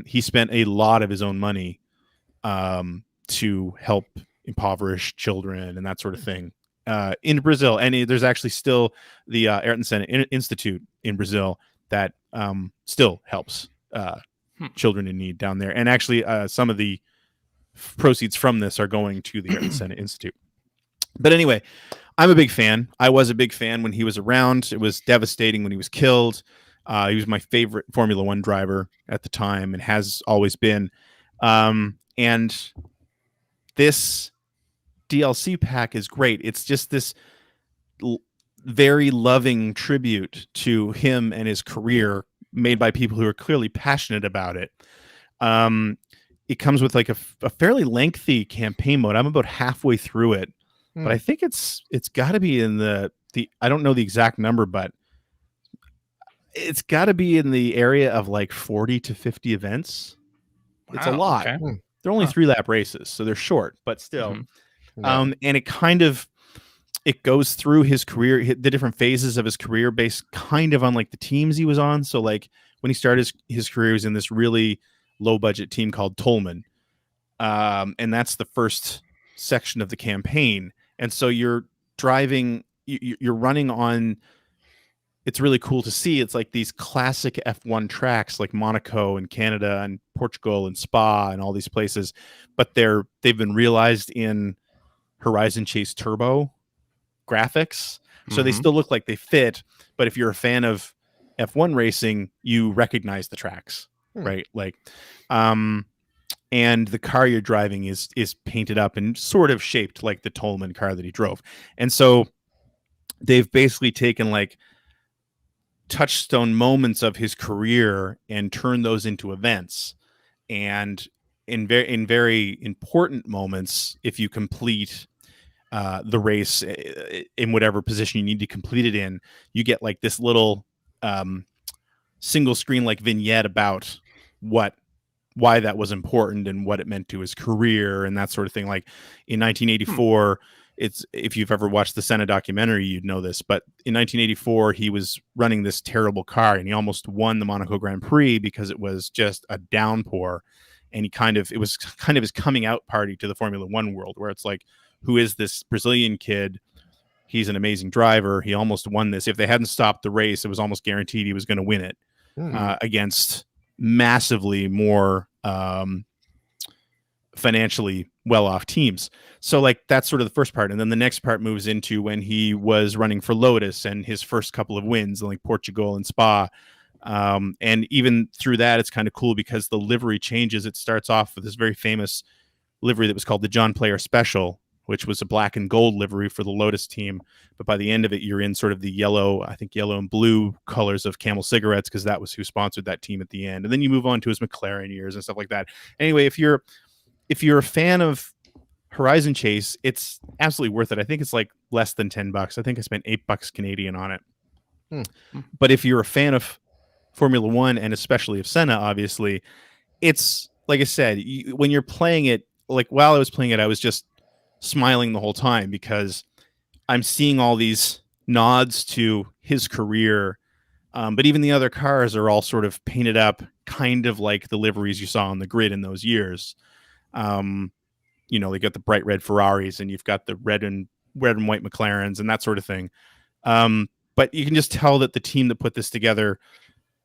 He spent a lot of his own money to help impoverished children and that sort of thing in Brazil. And there's actually still the Ayrton Senna Institute in Brazil that still helps children in need down there. And actually, some of the proceeds from this are going to the Ayrton Senna Institute. But anyway, I'm a big fan. I was a big fan when he was around. It was devastating when he was killed. He was my favorite Formula One driver at the time and has always been. And this DLC pack is great. It's just this very loving tribute to him and his career, made by people who are clearly passionate about it. It comes with like a fairly lengthy campaign mode. I'm about halfway through it, but I think it's got to be in the I don't know the exact number, but it's got to be in the area of like 40 to 50 events. Wow, it's a lot. Okay. They're only 3-lap races, so they're short, but still. And it goes through his career, the different phases of his career based kind of on like the teams he was on. So like when he started his career, he was in this really low budget team called Tolman. And that's the first section of the campaign. And so you're driving, you're running on, it's really cool to see. It's like these classic F1 tracks like Monaco and Canada and Portugal and Spa and all these places, but they've been realized in Horizon Chase Turbo graphics, so they still look like they fit. But if you're a fan of F1 racing, you recognize the tracks, right? Like, and the car you're driving is painted up and sort of shaped like the Tolman car that he drove. And so they've basically taken like touchstone moments of his career and turned those into events. And in very important moments, if you complete the race in whatever position you need to complete it in, you get like this little single screen like vignette about why that was important and what it meant to his career and that sort of thing. Like in 1984, it's, if you've ever watched the Senna documentary, you'd know this, but in 1984, he was running this terrible car and he almost won the Monaco Grand Prix because it was just a downpour. And it was kind of his coming out party to the Formula One world, where it's like, who is this Brazilian kid? He's an amazing driver. He almost won this. If they hadn't stopped the race, it was almost guaranteed he was going to win it against massively more financially well-off teams. So like that's sort of the first part, and then the next part moves into when he was running for Lotus and his first couple of wins in like Portugal and Spa. And even through that, it's kind of cool because the livery changes. It starts off with this very famous livery that was called the John Player Special, which was a black and gold livery for the Lotus team. But by the end of it, you're in sort of the yellow and blue colors of Camel Cigarettes, because that was who sponsored that team at the end. And then you move on to his McLaren years and stuff like that. Anyway, if you're a fan of Horizon Chase, it's absolutely worth it. I think it's like less than $10. I think I spent $8 Canadian on it. But if you're a fan of Formula One, and especially of Senna, obviously, it's like I said, when you're playing it, like while I was playing it, I was just smiling the whole time because I'm seeing all these nods to his career. But even the other cars are all sort of painted up kind of like the liveries you saw on the grid in those years. You know, they got the bright red Ferraris and you've got the red and white McLarens and that sort of thing. But you can just tell that the team that put this together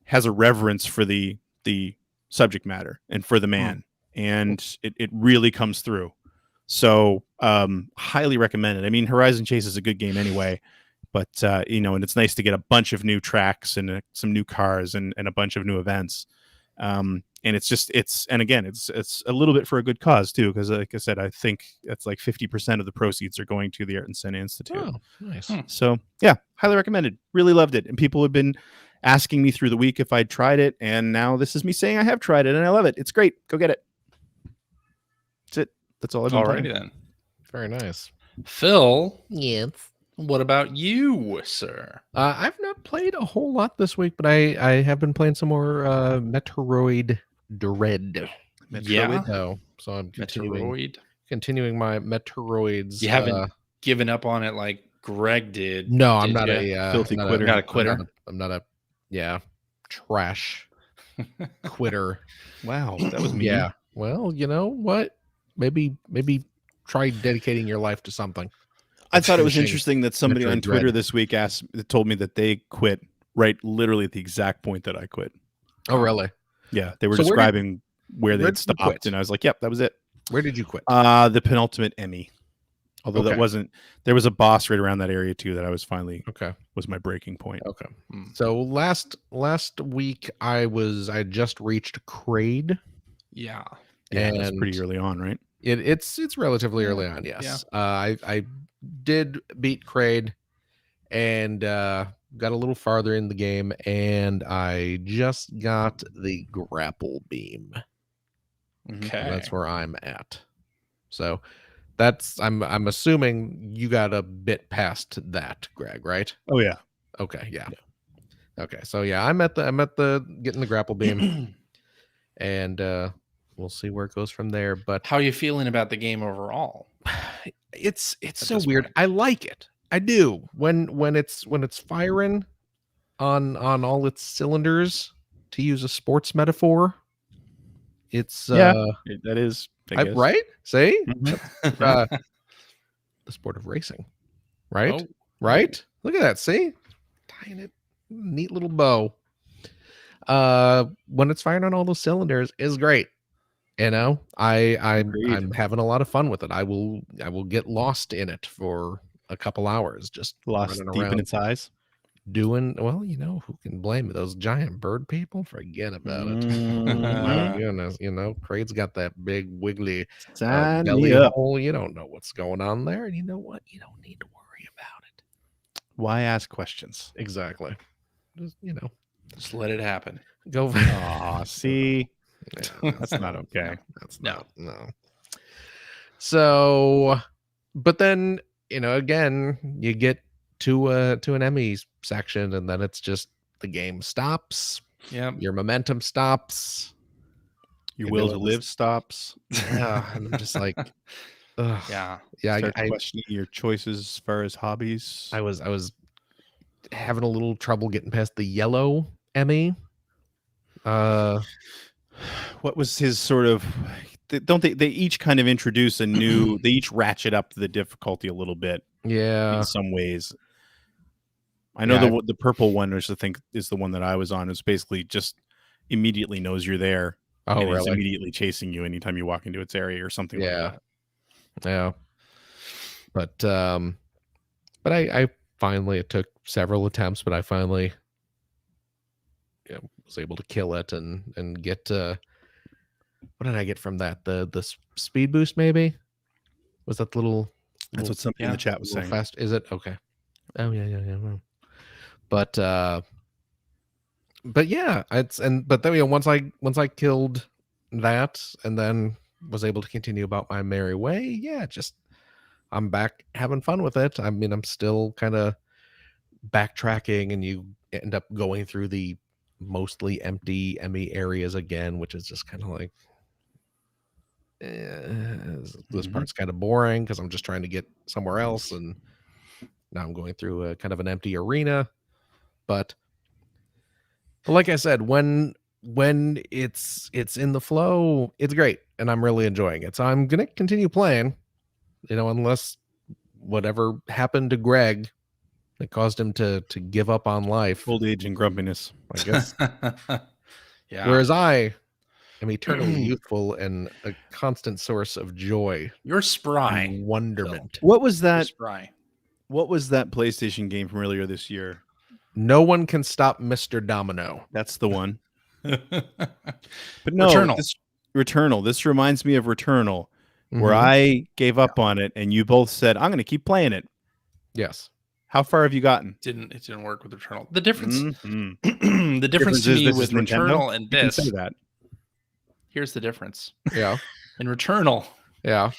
has a reverence for the subject matter and for the man. And it really comes through. So highly recommended. I mean, Horizon Chase is a good game anyway, but you know, and it's nice to get a bunch of new tracks and some new cars and a bunch of new events. And it's a little bit for a good cause too, because like I said, I think it's like 50% of the proceeds are going to the Art and Senna Institute. Oh, nice. So yeah, highly recommended. Really loved it. And people have been asking me through the week if I'd tried it, and now this is me saying I have tried it and I love it. It's great. Go get it. That's it. That's all I've been Alrighty playing. then. Very nice. Phil, Yes. what about you, sir? I've not played a whole lot this week, but I have been playing some more Metroid Dread. Yeah. So I'm Metroid. continuing my Metroids. You haven't given up on it like Greg did. No, I'm did not ya? a Filthy not quitter. Not a quitter. I'm not a trash quitter. Wow, that was mean. Yeah. Well, you know what? Maybe try dedicating your life to something. I thought it was Finishing interesting that somebody Metroid on Twitter Dread. this week told me that they quit right literally at the exact point that I quit. Oh, really? Yeah, they were So describing where where they'd did you stopped, quit? and I was like, "Yep, that was it." Where did you quit? The penultimate Emmy. Although that Okay. wasn't, there was a boss right around that area too that I was finally Okay. was my breaking point. Okay. Mm. So last week I just reached Kraid. Yeah. Yeah, that's And pretty early on, right? It's relatively Yeah, early on, yes. I did beat Kraid and got a little farther in the game, and I just got the grapple beam. Okay. So that's where I'm at. So that's I'm assuming you got a bit past that, Greg, right? Oh yeah. Okay, yeah. Okay, so yeah, I'm at the getting the grapple beam, and we'll see where it goes from there. But How are you feeling about the game overall? it's At so this weird. point. I like it. I do. When it's firing on all its cylinders, to use a sports metaphor. It's That is, I guess. right? See? Mhm. The sport of racing. Right? Oh, Right? Look at that. See? Tying it. Neat little bow. When it's firing on all those cylinders is great. You know, I'm Agreed. having a lot of fun with it. I will get lost in it for a couple hours, just Lost running deep in around its eyes. doing well. You know, who can blame those giant bird people? Forget about it. My goodness, you know, Kraid's got that big wiggly Sign belly me up. hole. You don't know what's going on there, and you know what? You don't need to worry about it. Why ask questions? Exactly. Just, you know, just let it happen. go. Aw, see, Yeah, that's not okay. That's No. no. So, but then you know, again, you get to an Emmy section, and then it's just the game stops. Yeah. Your momentum stops. Your You will know, to it live stops. Yeah, and I'm just like, ugh. Yeah. Yeah. Start I questioning your choices as far as hobbies. I was having a little trouble getting past the yellow Emmy. What was his sort of? Don't they each kind of introduce a new? They each ratchet up the difficulty a little bit Yeah. in some ways. I know the purple one, which I think is the one that I was on, is basically just immediately knows you're there. Oh, and it's really? immediately chasing you anytime you walk into its area or something like that. Yeah. But I finally, it took several attempts, but I finally was able to kill it and get what did I get from that? The speed boost, maybe? Was that That's what somebody in the chat was saying. Fast? Is it? Okay. Oh yeah. But yeah, but then once I killed that and then was able to continue about my merry way, yeah, I'm back having fun with it. I mean, I'm still kind of backtracking, and you end up going through the mostly empty Emmy areas again, which is just kind of like this part's kind of boring because I'm just trying to get somewhere else, and now I'm going through a kind of an empty arena. But like I said, when it's in the flow, it's great, and I'm really enjoying it. So I'm gonna continue playing, unless whatever happened to Greg that caused him to give up on life. Old age and grumpiness, I guess. Yeah. Whereas I am eternally youthful and a constant source of joy. You're spry. And wonderment. What was You're that? spry. What was that PlayStation game from earlier this year? No One Can Stop Mr. Domino. That's the one. But no, Returnal. This reminds me of Returnal, where I gave up on it, and you both said, "I'm going to keep playing it." Yes. How far have you gotten? It didn't work with Returnal. The difference, the difference to me with Returnal and this. Say that. Here's the difference. Yeah. In Returnal, yeah.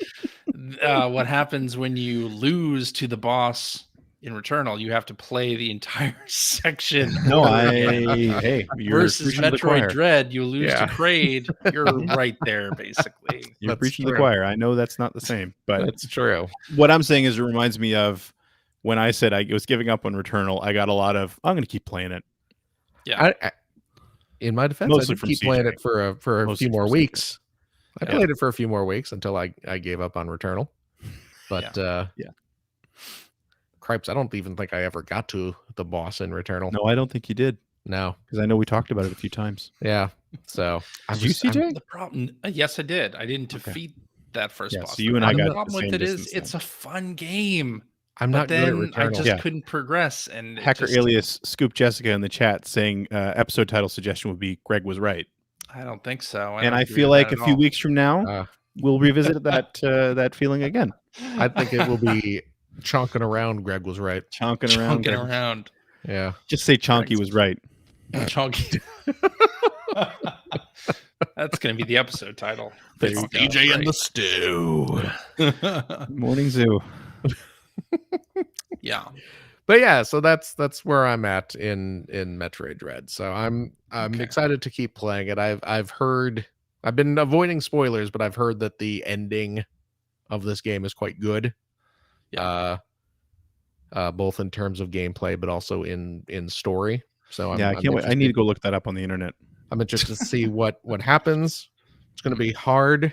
What happens when you lose to the boss in Returnal? You have to play the entire section. No, hey, versus Metroid Dread, you lose to Kraken. You're right there, basically. You're preaching to the choir. I know that's not the same, but that's true. What I'm saying is, it reminds me of when I said I was giving up on Returnal. I got a lot of, I'm going to keep playing it. Yeah. In my defense, I did keep playing it for a few more weeks. I played it for a few more weeks until I gave up on Returnal. But cripes, I don't even think I ever got to the boss in Returnal. No, I don't think you did. No, because I know we talked about it a few times. Yeah. So did you, CJ? The problem, yes, I did. I didn't defeat that first boss. So you and I got the problem with it is it's a fun game. I'm not good at Returnal. I just couldn't progress. And Hacker Alias Scoop Jessica in the chat saying episode title suggestion would be Greg was right. I don't think so. And I feel like a few weeks from now we'll revisit that feeling again. I think it will be chonking around. Greg was right. Chonking around. Yeah. Just say Chonky was right. Chonky. That's going to be the episode title. DJ and the Stew. Morning Zoo. Yeah. But yeah, so that's where I'm at in Metroid Dread. So I'm excited to keep playing it. I've been avoiding spoilers, but I've heard that the ending of this game is quite good. Yeah. Both in terms of gameplay, but also in story. So I can't wait. I need to go look that up on the internet. I'm interested to see what happens. It's going to be hard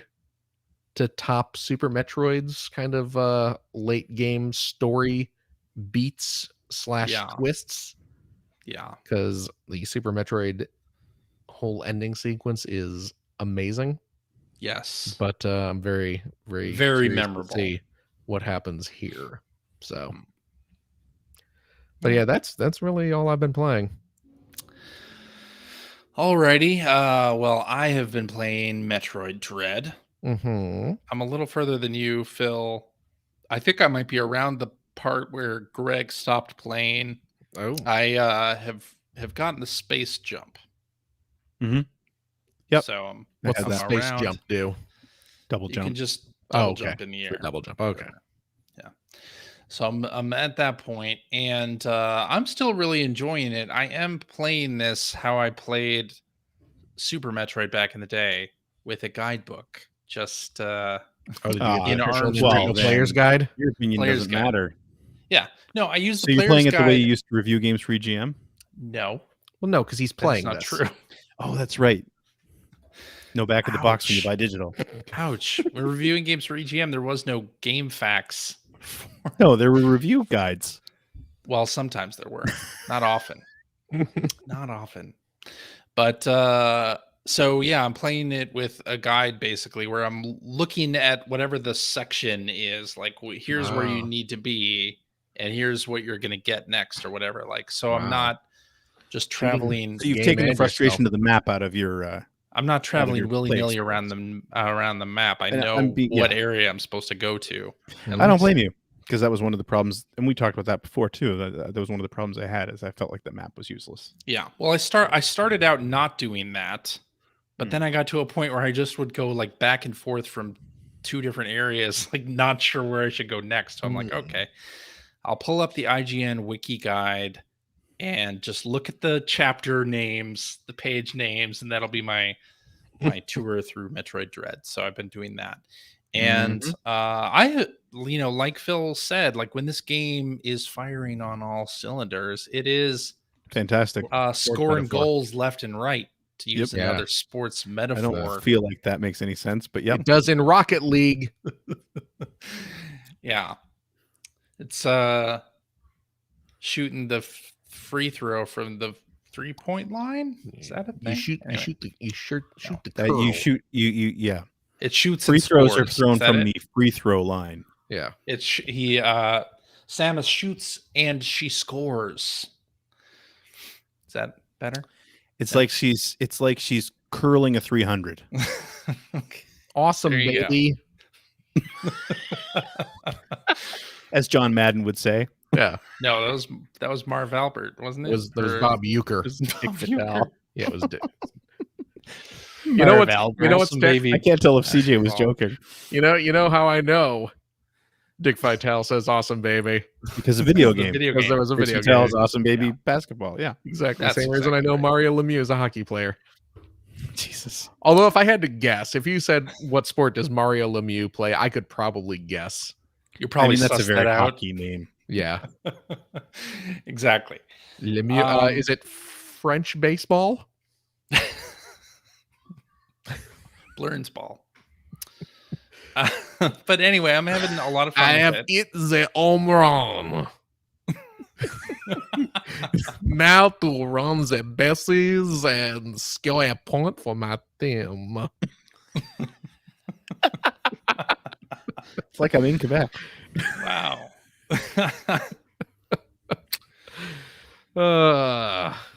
to top Super Metroid's kind of late game story beats / twists. Yeah. Because the Super Metroid whole ending sequence is amazing. Yes. But I'm very, very, very memorable to see what happens here. So, but yeah, that's really all I've been playing. Alrighty. Well, I have been playing Metroid Dread. Mm-hmm. I'm a little further than you, Phil. I think I might be around the part where Greg stopped playing. Oh, I have gotten the space jump. Mm-hmm. Yep. So what's the space jump do? Double jump. You can just double jump in the air. Double jump. Okay. Yeah. So I'm at that point, and I'm still really enjoying it. I am playing this how I played Super Metroid back in the day with a guidebook. Just in our player's guide. Your opinion doesn't matter. Yeah. No, I use the player's guide. So you're playing it the way you used to review games for EGM? No. Well, no, because he's playing. That's not true. Oh, that's right. No back of the box when you buy digital. Ouch. We're reviewing games for EGM. There was no game facts. No, there were review guides. Well, sometimes there were. Not often. Not often. But So yeah, I'm playing it with a guide basically, where I'm looking at whatever the section is. Like, here's where you need to be, and here's what you're gonna get next, or whatever. Like, so I'm not just traveling. So you've taken the frustration of the map out of your. I'm not traveling willy-nilly experience. around the map. I know what area I'm supposed to go to. I don't blame you, because that was one of the problems, and we talked about that before too. That was one of the problems I had, is I felt like the map was useless. Yeah. Well, I started out not doing that, but then I got to a point where I just would go like back and forth from two different areas, like not sure where I should go next. So I'm like, okay, I'll pull up the IGN wiki guide and just look at the chapter names, the page names, and that'll be my tour through Metroid Dread. So I've been doing that. And I, like Phil said, like when this game is firing on all cylinders, it is fantastic. Scoring goals left and right, to use another sports metaphor. I don't feel like that makes any sense, but yeah, it does in Rocket League. Yeah, it's shooting the free throw from the 3-point line. Is that a thing? You shoot the curl. Yeah. It shoots. Free throws are thrown from the free throw line. Yeah. Samus shoots and she scores. Is that better? It's like she's curling a 300. Okay. Awesome, baby. As John Madden would say. Yeah. No, that was Marv Albert, wasn't it? There was Bob Uecker. Yeah, it was Dick. You know what's baby? I can't tell if CJ was joking. You know how I know Dick Vitale says "awesome baby" because of video game. Because there was a video game. "Awesome baby" basketball. Yeah, exactly. Same reason I know Mario Lemieux is a hockey player. Jesus. Although if I had to guess, if you said what sport does Mario Lemieux play, I could probably guess. You probably that's a very hockey name. Yeah, exactly. Lemieux. Is it French baseball? Blurns ball. But anyway, I'm having a lot of fun. I have hit the home run. Now to run the bases and score a point for my team. It's like I'm in Quebec. Wow.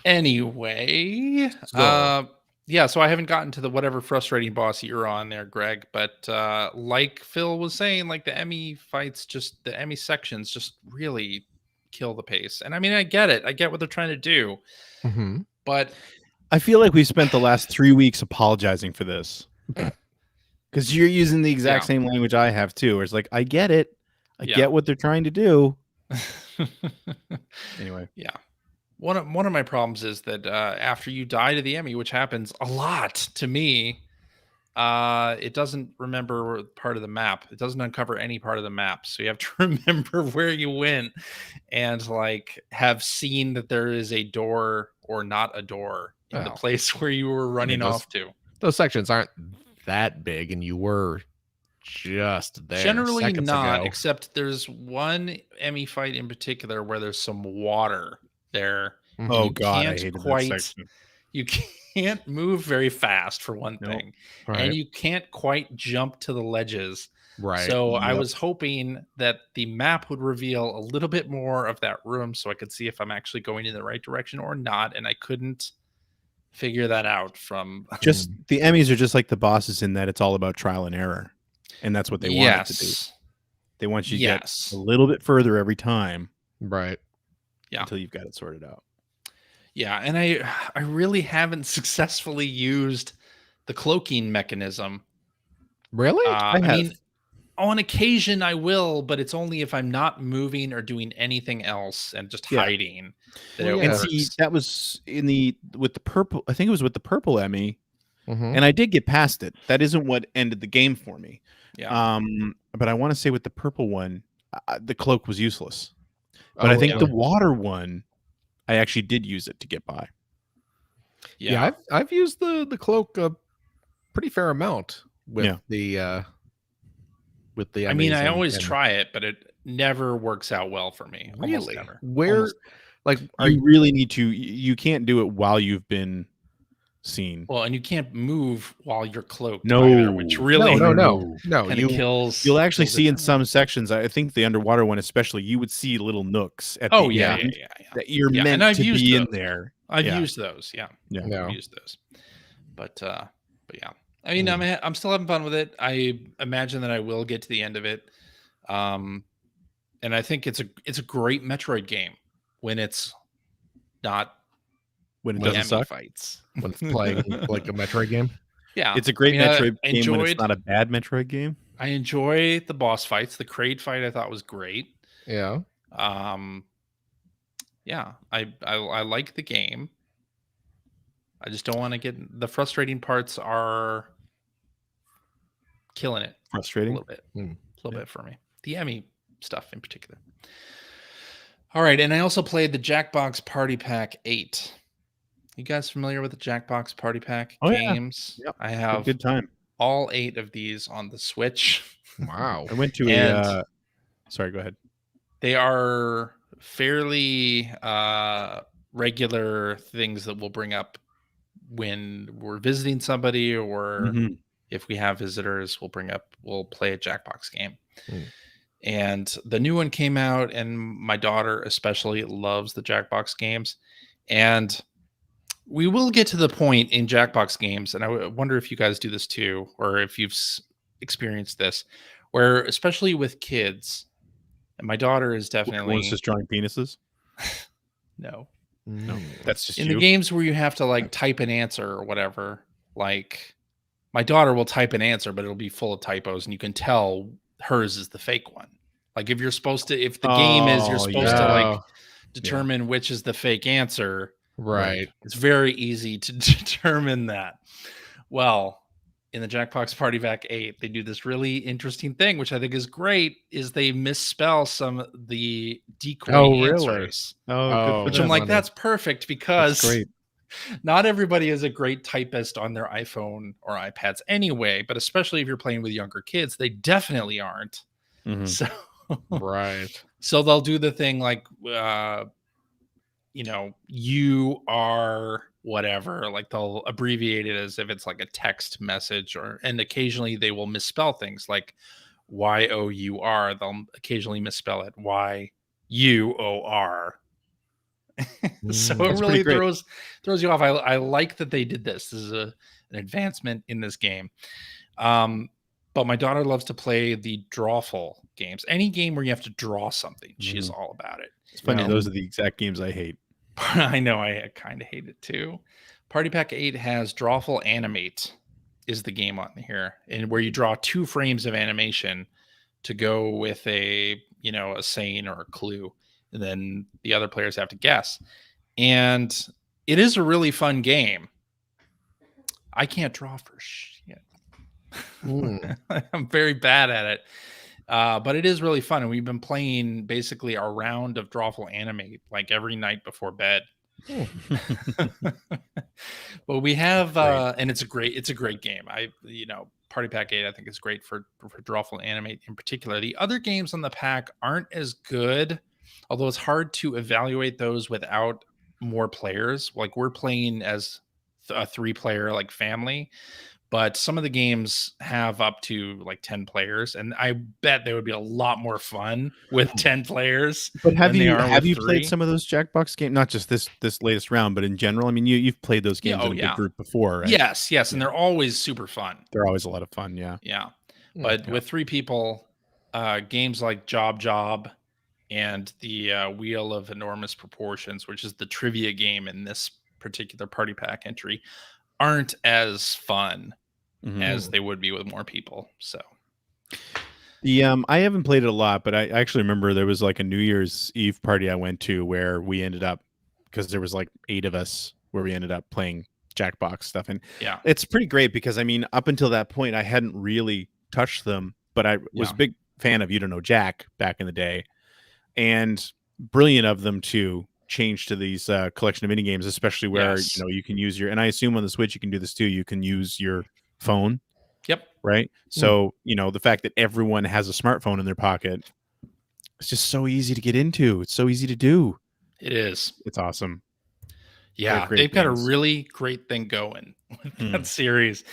Anyway, so I haven't gotten to the whatever frustrating boss you're on there, Greg. But like Phil was saying, like the Emmy fights, just the Emmy sections just really kill the pace. And I mean, I get it. I get what they're trying to do. Mm-hmm. But I feel like we've spent the last 3 weeks apologizing for this. Because you're using the exact same language I have too. Where it's like, I get it. I get what they're trying to do. Anyway. Yeah. One of my problems is that after you die to the Emmy, which happens a lot to me, it doesn't remember part of the map. It doesn't uncover any part of the map. So you have to remember where you went and like have seen that there is a door or not a door in the place where you were running off to. Those sections aren't that big, and you were just there. Generally not, except there's one Emmy fight in particular where there's some water there. Oh God, I hated that section. You can't move very fast for one thing, and you can't quite jump to the ledges. Right. So I was hoping that the map would reveal a little bit more of that room, so I could see if I'm actually going in the right direction or not, and I couldn't figure that out from just the Emmys are just like the bosses in that it's all about trial and error, and that's what they want it to do. They want you to get a little bit further every time, right? Yeah, until you've got it sorted out. Yeah, and I really haven't successfully used the cloaking mechanism. Really? I mean, on occasion I will, but it's only if I'm not moving or doing anything else and just hiding. And see, that was with the purple. I think it was with the purple Emmy, mm-hmm. and I did get past it. That isn't what ended the game for me. Yeah. But I want to say with the purple one, the cloak was useless. But I think the water one, I actually did use it to get by. Yeah, I've used the cloak a pretty fair amount with the. I mean, I always try it, but it never works out well for me. Really? Almost never. Where, like, you really need to. You can't do it while you've been scene. Well, and you can't move while you're cloaked No. either, which really no. kind of kills. You'll actually kills see it in for me. some sections, I think the underwater one especially, you would see little nooks at Oh the yeah, end yeah. that you're Yeah, meant and I've to used be in those. there. I've Yeah. used those. Yeah. Yeah. I've used those. But yeah. I mean, I'm still having fun with it. I imagine that I will get to the end of it. And I think it's a great Metroid game when it's not When it Miami doesn't suck. fights. When it's playing like a Metroid game. Yeah. It's a great Metroid I game when it's not a bad Metroid game. I enjoy the boss fights. The Kraid fight I thought was great. Yeah. Yeah, I like the game. I just don't want to get the frustrating parts are killing it Frustrating. a little bit for me. The Emmy stuff in particular. All right, and I also played the Jackbox Party Pack 8. You guys familiar with the Jackbox Party Pack games? Yep. I have good time. all 8 of these on the Switch. Wow. I went to sorry, go ahead. They are fairly regular things that we'll bring up when we're visiting somebody, or if we have visitors, we'll play a Jackbox game. And the new one came out, and my daughter especially loves the Jackbox games. And we will get to the point in Jackbox games, and I wonder if you guys do this too, or if you've experienced this, where especially with kids, and my daughter is definitely one's just drawing penises. No, that's just in the games where you have to like type an answer or whatever. Like my daughter will type an answer, but it'll be full of typos, and you can tell hers is the fake one. Like if the game is you're supposed to like determine which is the fake answer. Right. It's very easy to determine that. Well, in the Jackbox Party Pack 8, they do this really interesting thing, which I think is great, is they misspell some of the decoy answers. Which I'm like, that's perfect, because not everybody is a great typist on their iPhone or iPads anyway, but especially if you're playing with younger kids, they definitely aren't. So So they'll do the thing like you are whatever, like they'll abbreviate it as if it's like a text message, and occasionally they will misspell things like YOUR. They'll occasionally misspell it YUOR. So it really throws you off. I like that they did this. This is an advancement in this game. But my daughter loves to play the drawful games. Any game where you have to draw something, she's all about it. It's funny, those are the exact games I hate. I know, I kind of hate it too. Party Pack 8 has Drawful Animate is the game on here, and where you draw 2 frames of animation to go with a saying or a clue, and then the other players have to guess. And it is a really fun game. I can't draw for shit. I'm very bad at it. But it is really fun, and we've been playing basically a round of Drawful Animate like every night before bed. But we have and it's a great game. Party Pack 8 I think is great for Drawful Animate in particular. The other games on the pack aren't as good, although it's hard to evaluate those without more players. Like we're playing as a 3-player like family, but some of the games have up to like 10 players, and I bet they would be a lot more fun with 10 players. But have you played some of those Jackbox games? Not just this latest round, but in general. I mean, you've played those games in a big group before, right? Yes, and they're always super fun. They're always a lot of fun, yeah. But with 3 people, games like Job and the Wheel of Enormous Proportions, which is the trivia game in this particular Party Pack entry, aren't as fun as they would be with more people. So I haven't played it a lot, but I actually remember there was like a New Year's Eve party I went to where we ended up, because there was like 8 of us, where we ended up playing Jackbox stuff. And it's pretty great because I mean, up until that point I hadn't really touched them, but I was a big fan of Jack back in the day, and brilliant of them to change to these collection of mini games, especially where you can use your, and I assume on the Switch you can do this too, you can use your phone. Right. So the fact that everyone has a smartphone in their pocket, it's just so easy to get into. It's so easy to do. It is. It's awesome. They've got a really great thing going. with that series.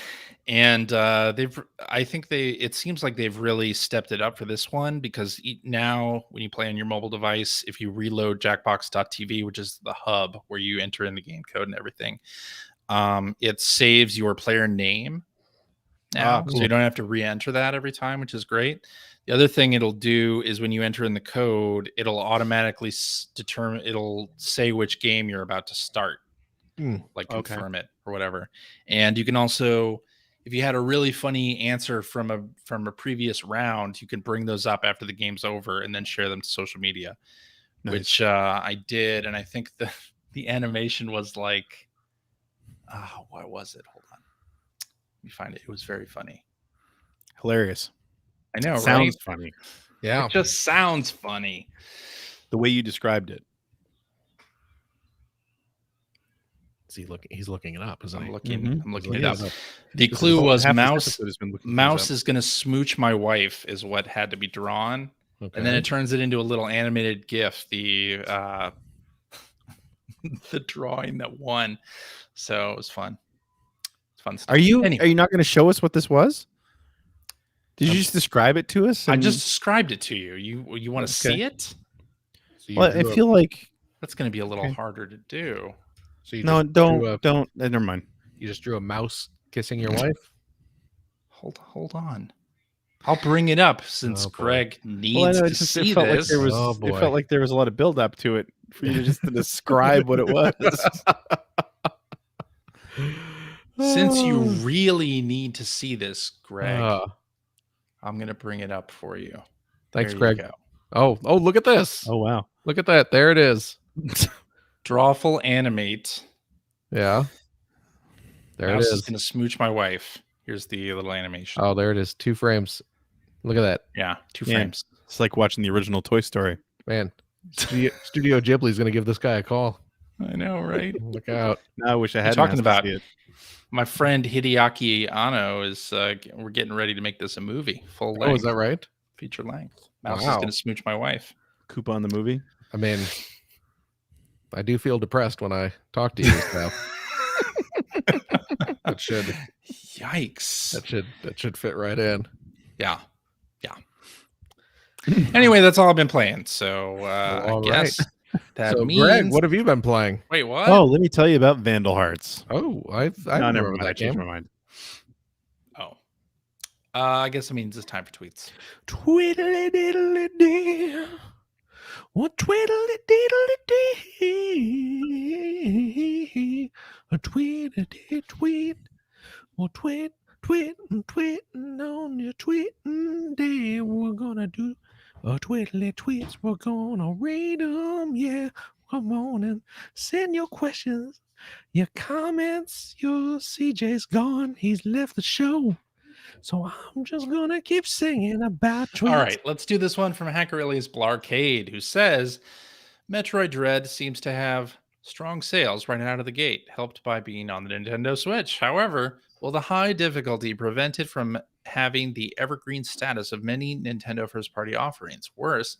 And it seems like they've really stepped it up for this one, because now when you play on your mobile device, if you reload Jackbox.tv, which is the hub where you enter in the game code and everything, it saves your player name now. So you don't have to re-enter that every time, which is great. The other thing it'll do is when you enter in the code, it'll automatically it'll say which game you're about to start, like confirm it or whatever. And you can also, if you had a really funny answer from a previous round, you can bring those up after the game's over and then share them to social media, which I did. And I think the animation was like, what was it? Hold on. Let me find it. It was very funny. Hilarious. I know, sounds right? funny. Yeah. It just sounds funny. The way you described it. Is he looking? He's looking it up, isn't he? I'm looking it up. Up. The clue was Mouse is going to smooch my wife is what had to be drawn. Okay. And then it turns it into a little animated GIF, the drawing that won. So it was fun. It's fun stuff. Are you not going to show us what this was? Did you just describe it to us? I just described it to you. You want to see it? So I feel like that's going to be a little harder to do. So you don't. Never mind. You just drew a mouse kissing your wife. Hold on. I'll bring it up since Greg needs to see felt this. Like it felt like there was a lot of build up to it for you to just describe what it was. Since you really need to see this, Greg, I'm going to bring it up for you. Thanks, Greg. Oh, look at this. Oh, wow. Look at that. There it is. Drawful animate. Yeah. There Mouse it is. is going to smooch my wife. Here's the little animation. Oh, there it is. 2 frames. Look at that. Yeah, 2 frames. It's like watching the original Toy Story. Man, Studio Ghibli is going to give this guy a call. I know, right? Look out. No, I wish I had talking about it. My friend Hideaki Anno is we're getting ready to make this a movie, full length. Oh, is that right? Feature length. Mouse is going to smooch my wife. Coupon the movie. I mean, I do feel depressed when I talk to you now. That should. Yikes. That should fit right in. Yeah. Anyway, that's all I've been playing. So I guess that means. Greg, what have you been playing? Wait, what? Oh, let me tell you about Vandal Hearts. Oh, I never mind. I changed my mind. Oh. I guess it means it's time for tweets. Twiddly diddly dee. What twiddly diddly dee. A tweet, tweet. Well, tweet on your tweeting day. We're gonna do a twiddly tweets. We're gonna rate them. Yeah, come on and send your questions, your comments. Your CJ's gone. He's left the show. So I'm just gonna keep singing about tweets. All right, let's do this one from Hackerilius Blarcade, who says Metroid Dread seems to have strong sales right out of the gate, helped by being on the Nintendo Switch. However, will the high difficulty prevent it from having the evergreen status of many Nintendo first-party offerings? Worse,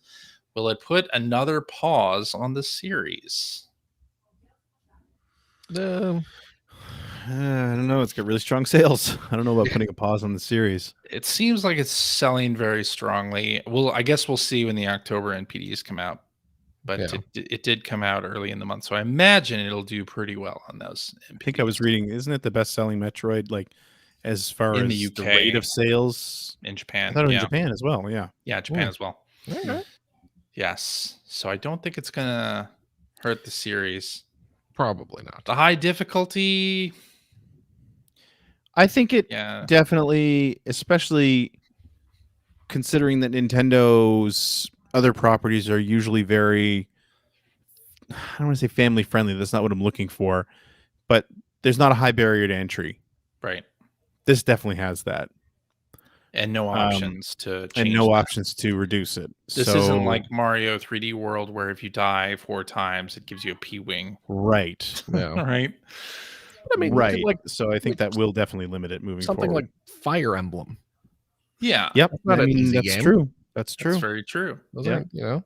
will it put another pause on the series? I don't know. It's got really strong sales. I don't know about putting a pause on the series. It seems like it's selling very strongly. Well, I guess we'll see when the October NPDs come out. But it did come out early in the month, so I imagine it'll do pretty well on those NPDs. I think I was reading, isn't it the best-selling Metroid, like, as far in as the UK, the rate of sales? In Japan. I thought it was in Japan as well, yeah. Yeah, Japan as well. Okay. Yes. So I don't think it's going to hurt the series. Probably not. The high difficulty... I think it definitely, especially considering that Nintendo's other properties are usually very, I don't want to say family friendly. That's not what I'm looking for, but there's not a high barrier to entry. Right. This definitely has that. And no options to change. And no options to reduce it. This isn't like Mario 3D World where if you die 4 times, it gives you a P-Wing. Right. Yeah. Right. I mean, right. So I think that will definitely limit it moving something forward. like Fire Emblem. Yeah. Yep. Not an easy that's game. true. That's true. That's very true. Yeah. You know.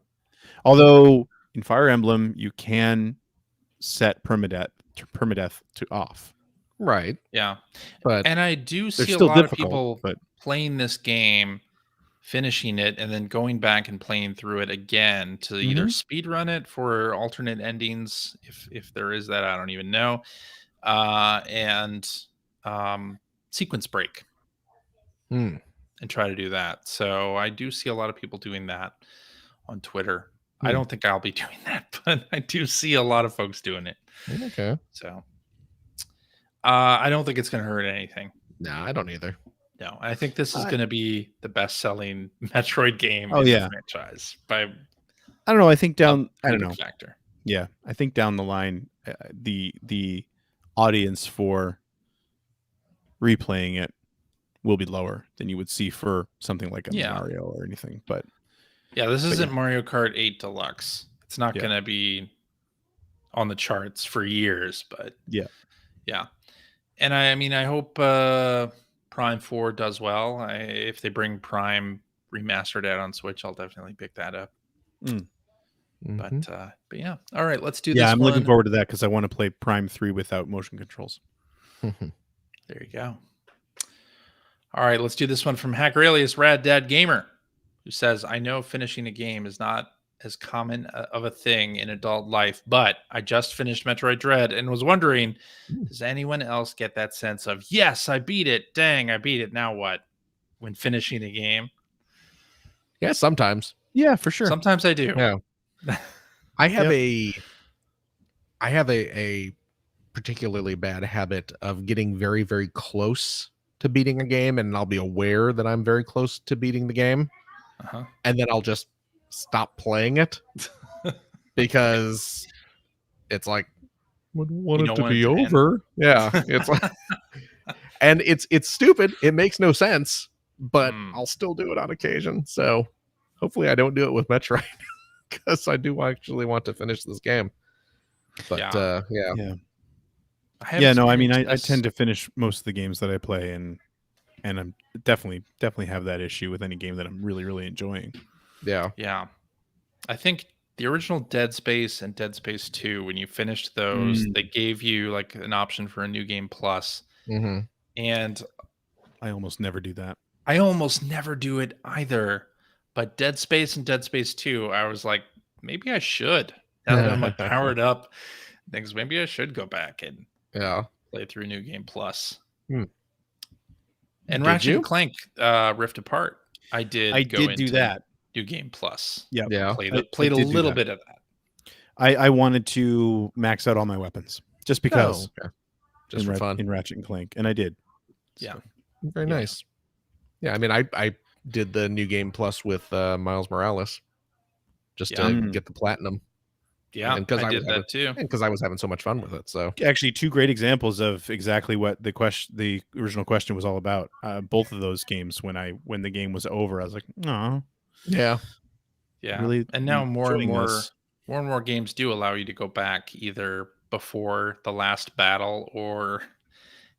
Although in Fire Emblem you can set permadeath to off. Right. Yeah. But And I do see a still lot of difficult, people but- playing this game, finishing it, and then going back and playing through it again to either speed run it for alternate endings, if there is that, I don't even know, and sequence break and try to do that. So I do see a lot of people doing that on Twitter. I don't think I'll be doing that, but I do see a lot of folks doing it. Okay. So I don't think it's going to hurt anything. No, I don't either. No, I think this is going to be the best-selling Metroid game Oh, in yeah. the franchise by I don't know. I think a I don't pretty know. big factor. Yeah, I think down the line, the audience for replaying it will be lower than you would see for something like a Mario or anything. But yeah, this isn't Mario Kart 8 Deluxe. It's not Yeah. going to be on the charts for years, but yeah. And I mean, I hope Prime 4 does well. If they bring Prime remastered out on Switch, I'll definitely pick that up. But yeah, all right, let's do this. Yeah, I'm looking forward to that because I want to play Prime 3 without motion controls. There you go. All right, let's do this one from Hacker Alias Rad Dad Gamer, who says, I know finishing a game is not as common of a thing in adult life, but I just finished Metroid Dread and was wondering, does anyone else get that sense of, yes, I beat it. Dang, I beat it. Now what? When finishing a game? Yeah, sometimes. Yeah, for sure. Sometimes I do. Yeah. I have a particularly bad habit of getting very, very close to beating a game, and I'll be aware that I'm very close to beating the game. And then I'll just stop playing it because it's like, would want it to be over. Yeah. It's like, and it's stupid. It makes no sense, but I'll still do it on occasion. So hopefully I don't do it with Metroid because I do actually want to finish this game. But yeah. No, I mean, I tend to finish most of the games that I play, and I'm definitely have that issue with any game that I'm really, really enjoying. Yeah. I think the original Dead Space and Dead Space 2, when you finished those, they gave you like an option for a new game plus. And I almost never do that. I almost never do it either. But Dead Space and Dead Space 2, I was like, maybe I should. Now that I'm like powered up, things, maybe I should go back and play through New Game Plus. And Ratchet and Clank Rift Apart, I did do that. New Game Plus. Yeah. Played a little bit of that. I wanted to max out all my weapons just because. Just for fun. In Ratchet and Clank, and I did. Yeah. Very nice. Yeah, I mean, I did the New Game Plus with Miles Morales just to get the platinum. Yeah, I did that too. Because I was having so much fun with it. So actually, two great examples of exactly what the original question was all about. Both of those games, when the game was over, I was like, oh, yeah. Really, and now more and more games do allow you to go back either before the last battle or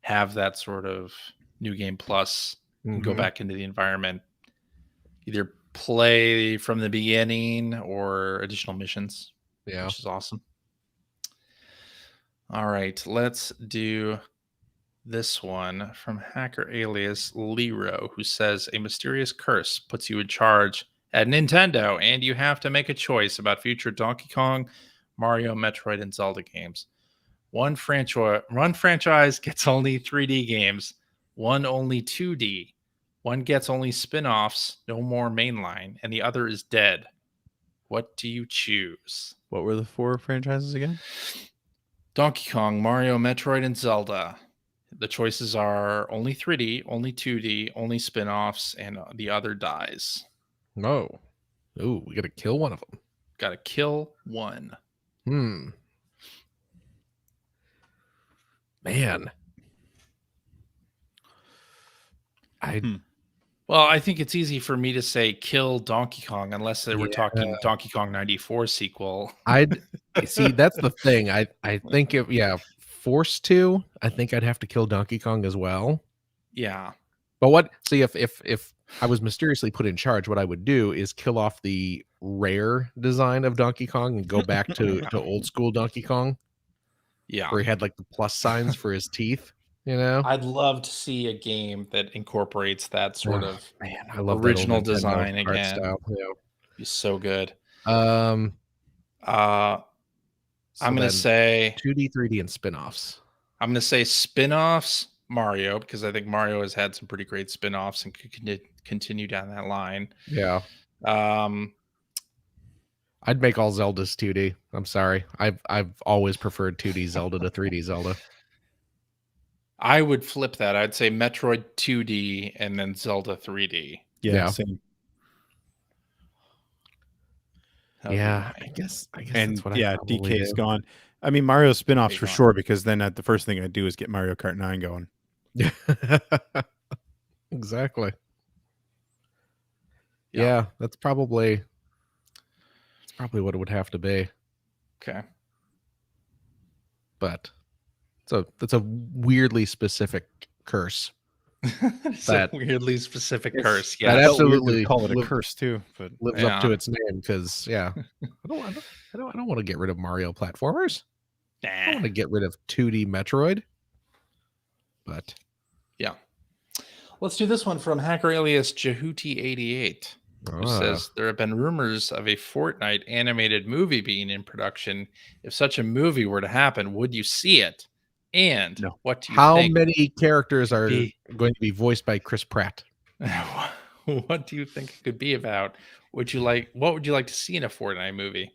have that sort of New Game Plus and go back into the environment, either play from the beginning or additional missions. Yeah, which is awesome. All right, let's do this one from Hacker Alias Lero, who says a mysterious curse puts you in charge at Nintendo, and you have to make a choice about future Donkey Kong, Mario, Metroid, and Zelda games. One franchise gets only 3D games, one only 2D, one gets only spin-offs, no more mainline, and the other is dead. What do you choose? What were the 4 franchises again? Donkey Kong, Mario, Metroid, and Zelda. The choices are only 3D, only 2D, only spin-offs, and the other dies. No. Ooh, we got to kill one of them. Got to kill one. Man. Well, I think it's easy for me to say kill Donkey Kong unless they were talking Donkey Kong 94 sequel. I'd see, that's the thing. I think forced to, I think I'd have to kill Donkey Kong as well. Yeah. But if I was mysteriously put in charge, what I would do is kill off the rare design of Donkey Kong and go back to old school Donkey Kong. Yeah. Where he had like the plus signs for his teeth. You know, I'd love to see a game that incorporates that sort of man, I love original that old Nintendo design art again. style. Yeah. Be so good. So I'm gonna say 2D, 3D, and spin-offs. I'm gonna say spin-offs Mario, because I think Mario has had some pretty great spin-offs and could continue down that line. Yeah. Um, I'd make all Zeldas 2D. I'm sorry. I've always preferred 2D Zelda to 3D Zelda. I would flip that. I'd say Metroid 2D and then Zelda 3D. Yeah, same. Yeah, I guess And that's what DK's do. gone. I mean, Mario spin-offs for sure, because then the first thing I do is get Mario Kart 9 going. Exactly. Yeah, that's probably what it would have to be. Okay. But that's a weirdly specific curse. It's a weirdly specific curse. Yeah, that absolutely call it a curse too, but lives up to its name, because I don't want to get rid of Mario platformers. I want to get rid of 2D Metroid. But yeah, let's do this one from hacker alias Jehuti88, who says there have been rumors of a Fortnite animated movie being in production. If such a movie were to happen, would you see it? And what do you how think many characters are going to be voiced by Chris Pratt? What do you think it could be about? What would you like to see in a Fortnite movie?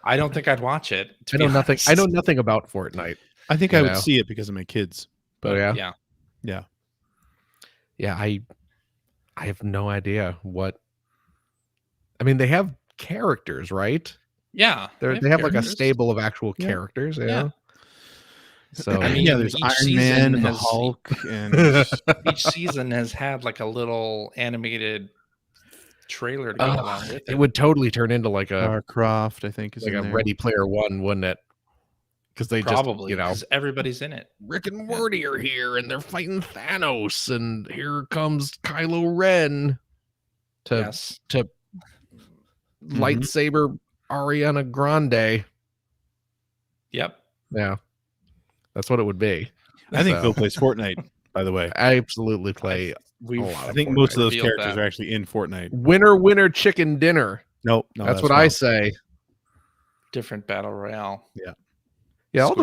I don't think I'd watch it. I know nothing. I know nothing about Fortnite. I think I would see it because of my kids. But yeah. I have no idea what. I mean, they have characters, right? Yeah, they have like a stable of actual characters. Yeah. So I mean, there's Iron Man and the Hulk, and each season has had like a little animated trailer to go along with it. It would totally turn into like a Lara Croft, I think, is like in a there. Ready Player One, wouldn't it? Because they probably, just, everybody's in it. Rick and Morty are here, and they're fighting Thanos, and here comes Kylo Ren to lightsaber Ariana Grande. Yep. Yeah. That's what it would be. I think Phil plays Fortnite, by the way. I absolutely play I think most of those characters are actually in Fortnite. Winner, chicken dinner. Nope. That's what I say. Different battle royale. Yeah. Yeah, all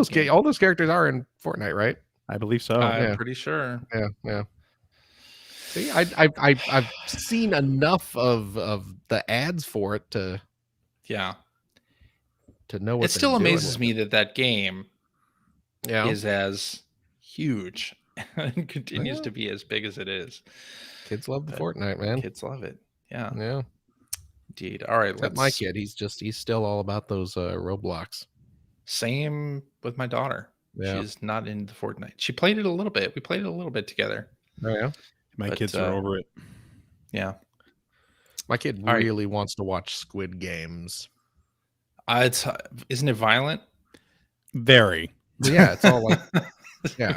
those characters are in Fortnite, right? I believe so. I'm pretty sure. Yeah. See, I've seen enough of the ads for it to know what it still amazes me that game is as huge and continues to be as big as it is. Kids love the Fortnite, man. Kids love it. Yeah. Indeed. All right. Except my kid, he's still all about those Roblox. Same with my daughter. Yeah. She's not into Fortnite. She played it a little bit. We played it a little bit together. Oh yeah. My kids are over it. Yeah. My kid really wants to watch Squid Games. Isn't it violent? Very. Yeah, it's all like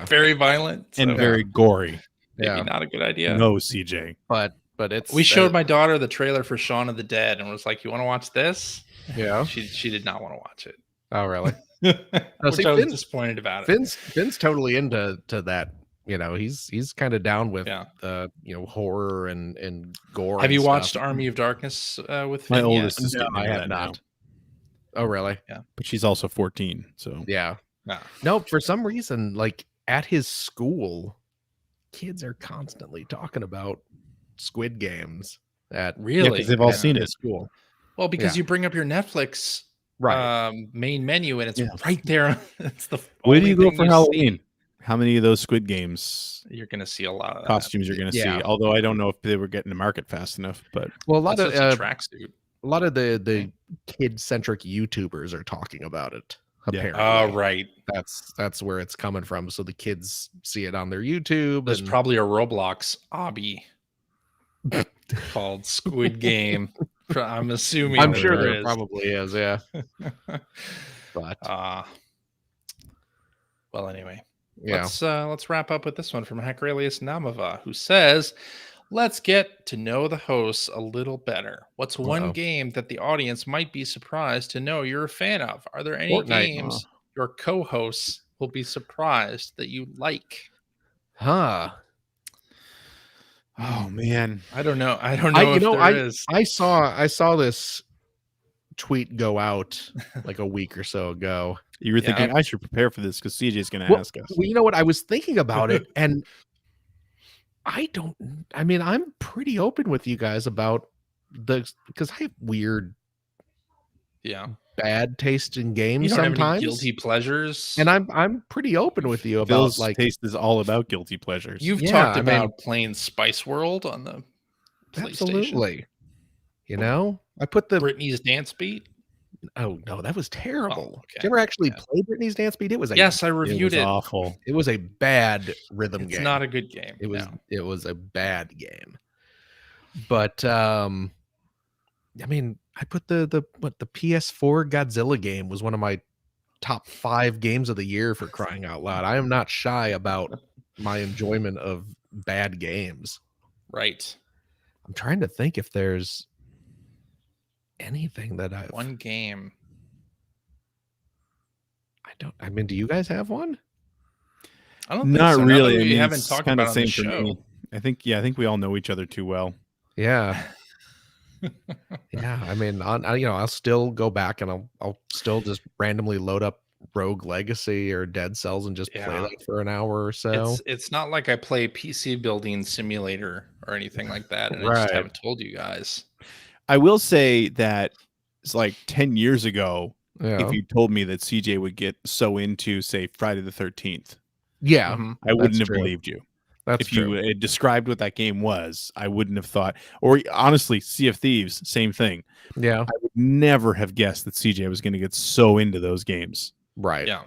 very violent and very gory. Maybe not a good idea. No, CJ. But it's we showed my daughter the trailer for Shaun of the Dead and was like, "You want to watch this?" Yeah. She did not want to watch it. Oh, really? Which I was disappointed about it. Finn's totally into that. He's kind of down with horror and gore. Have you watched Army of Darkness with Finn? My oldest is I have not. Oh, really? Yeah. But she's also 14, so yeah. No, for some reason, like at his school, kids are constantly talking about Squid Games. Really? Because they've all seen it at school. Well, because you bring up your Netflix main menu and it's right there. It's the where do you go for Halloween? How many of those Squid Games you're going to see a lot of costumes you're going to see? Although I don't know if they were getting to market fast enough, but a lot of tracksuit. A lot of the kid-centric YouTubers are talking about it. Apparently, right. That's where it's coming from. So the kids see it on their YouTube. There's probably a Roblox obby called Squid Game. I'm assuming. I'm sure there probably is. Yeah. But well, anyway, let's wrap up with this one from Hackralius Namava, who says, "Let's get to know the hosts a little better. What's one game that the audience might be surprised to know you're a fan of? Are there any games your co-hosts will be surprised that you like. Huh. Oh man, I don't know. I don't know if there is. I saw this tweet go out like a week or so ago. you were thinking I should prepare for this because CJ's going to ask us. Well, you know what? I was thinking about it, and I'm pretty open with you guys about because I have weird, bad taste in games you don't sometimes. Have any guilty pleasures, and I'm pretty open with you about Phil's taste is all about guilty pleasures. You've talked about playing Spice World on the PlayStation. Absolutely. You know, I put the Britney's Dance Beat. Oh no, that was terrible. Oh, okay. Did you ever actually play Britney's Dance Beat? It was I reviewed it. Awful. It was a bad rhythm game. It's not a good game. It was a bad game. But I put the PS4 Godzilla game was one of my top 5 games of the year, for crying out loud. I am not shy about my enjoyment of bad games. Right. I'm trying to think if there's anything that one game. Do you guys have one? I don't think not so. really. We haven't talked about it on the for show. me. I think we all know each other too well. Yeah. Yeah, I'll still go back and I'll still just randomly load up Rogue Legacy or Dead Cells and just play that for an hour or so. It's not like I play PC building simulator or anything like that, and I just haven't told you guys. I will say that it's like 10 years ago, if you told me that CJ would get so into, say, Friday the 13th, I wouldn't have believed you. If you had described what that game was, I wouldn't have thought. Or honestly, Sea of Thieves, same thing. Yeah. I would never have guessed that CJ was going to get so into those games. Right. Yeah.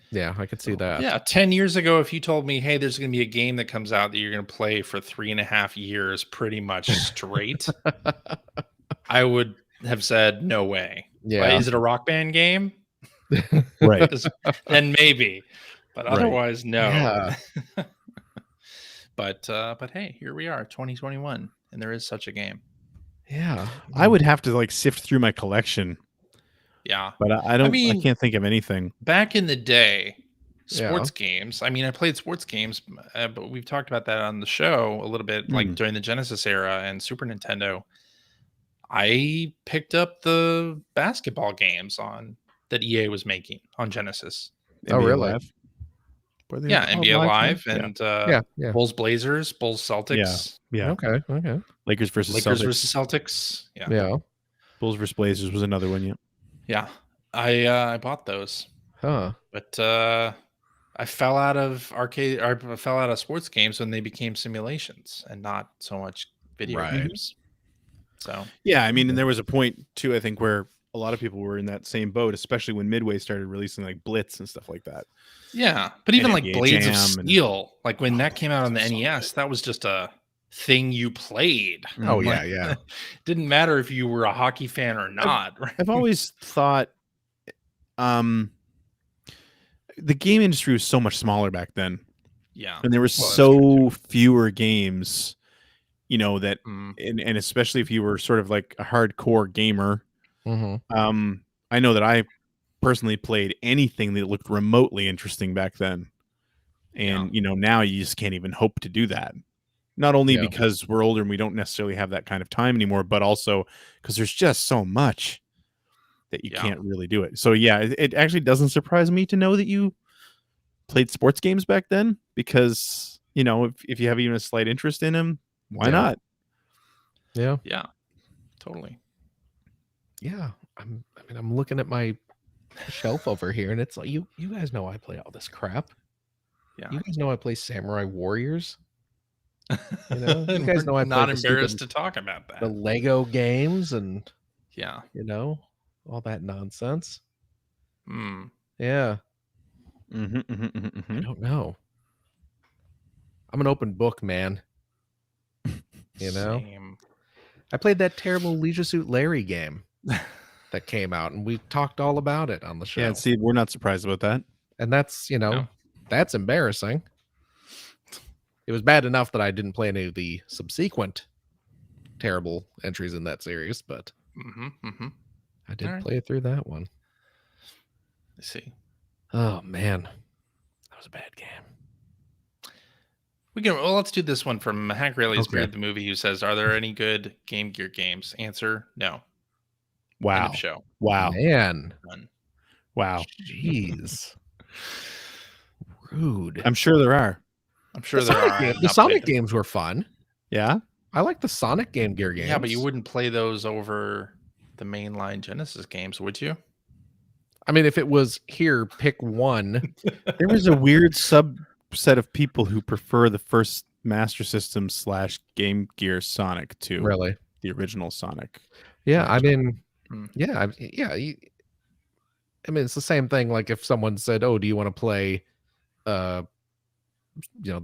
Yeah, I could see that. Yeah, 10 years ago, if you told me, hey, there's going to be a game that comes out that you're going to play for 3.5 years pretty much straight, I would have said, no way. Yeah. But is it a Rock Band game? Right. Then maybe. But otherwise, no. Yeah. But hey, here we are, 2021, and there is such a game. Yeah. I would have to sift through my collection. Yeah. But I can't think of anything. Back in the day, sports games. I played sports games, but we've talked about that on the show a little bit, like during the Genesis era and Super Nintendo. I picked up the basketball games that EA was making on Genesis. Oh, really? Live? NBA Live and Bulls Blazers, Bulls Celtics. Yeah. Okay. Lakers versus Celtics. Yeah. Bulls versus Blazers was another one. Yeah. I bought those. Huh. But I fell out of arcade. Or I fell out of sports games when they became simulations and not so much video games. So and there was a point too, I think, where a lot of people were in that same boat, especially when Midway started releasing like Blitz and stuff like that. Yeah, but even like Blades Jam of Steel, like when that came out on the NES, that was just a thing you played. Oh yeah. Didn't matter if you were a hockey fan or not. I've always thought the game industry was so much smaller back then. Yeah. And there were so fewer games, that and especially if you were sort of like a hardcore gamer. I know that I personally played anything that looked remotely interesting back then. And, now you just can't even hope to do that. Not only because we're older and we don't necessarily have that kind of time anymore, but also because there's just so much that you can't really do it. So, it actually doesn't surprise me to know that you played sports games back then because, if you have even a slight interest in them, why not? Yeah, totally. Yeah. I'm looking at my shelf over here, and it's like you guys know I play all this crap. Yeah, you guys know I play Samurai Warriors. You guys know I'm not embarrassed to talk about that. The Lego games and yeah, all that nonsense. I Yeah. I don't know. I'm an open book, man. Same. I played that terrible Leisure Suit Larry game that came out, and we talked all about it on the show. Yeah, see, we're not surprised about that. And that's, that's embarrassing. It was bad enough that I didn't play any of the subsequent terrible entries in that series, but I did play through that one. Let's see. Oh man, that was a bad game. Let's do this one from Hank Rayleigh's Okay. Beard the Movie, who says, "Are there any good Game Gear games?" Answer: no. End Wow. of show. Wow. Man. None. Wow. Jeez. Rude. I'm sure there are. I'm sure The there Sonic are. game- I've the not Sonic played them. games were fun. Yeah. I like the Sonic Game Gear games. Yeah, but you wouldn't play those over the mainline Genesis games, would you? I mean, if it was here, pick one. There was a weird subset of people who prefer the first Master System / Game Gear Sonic to Really? the original Sonic. Yeah, I mean, Hmm. yeah, I mean, it's the same thing. Like if someone said, "Oh, do you want to play, the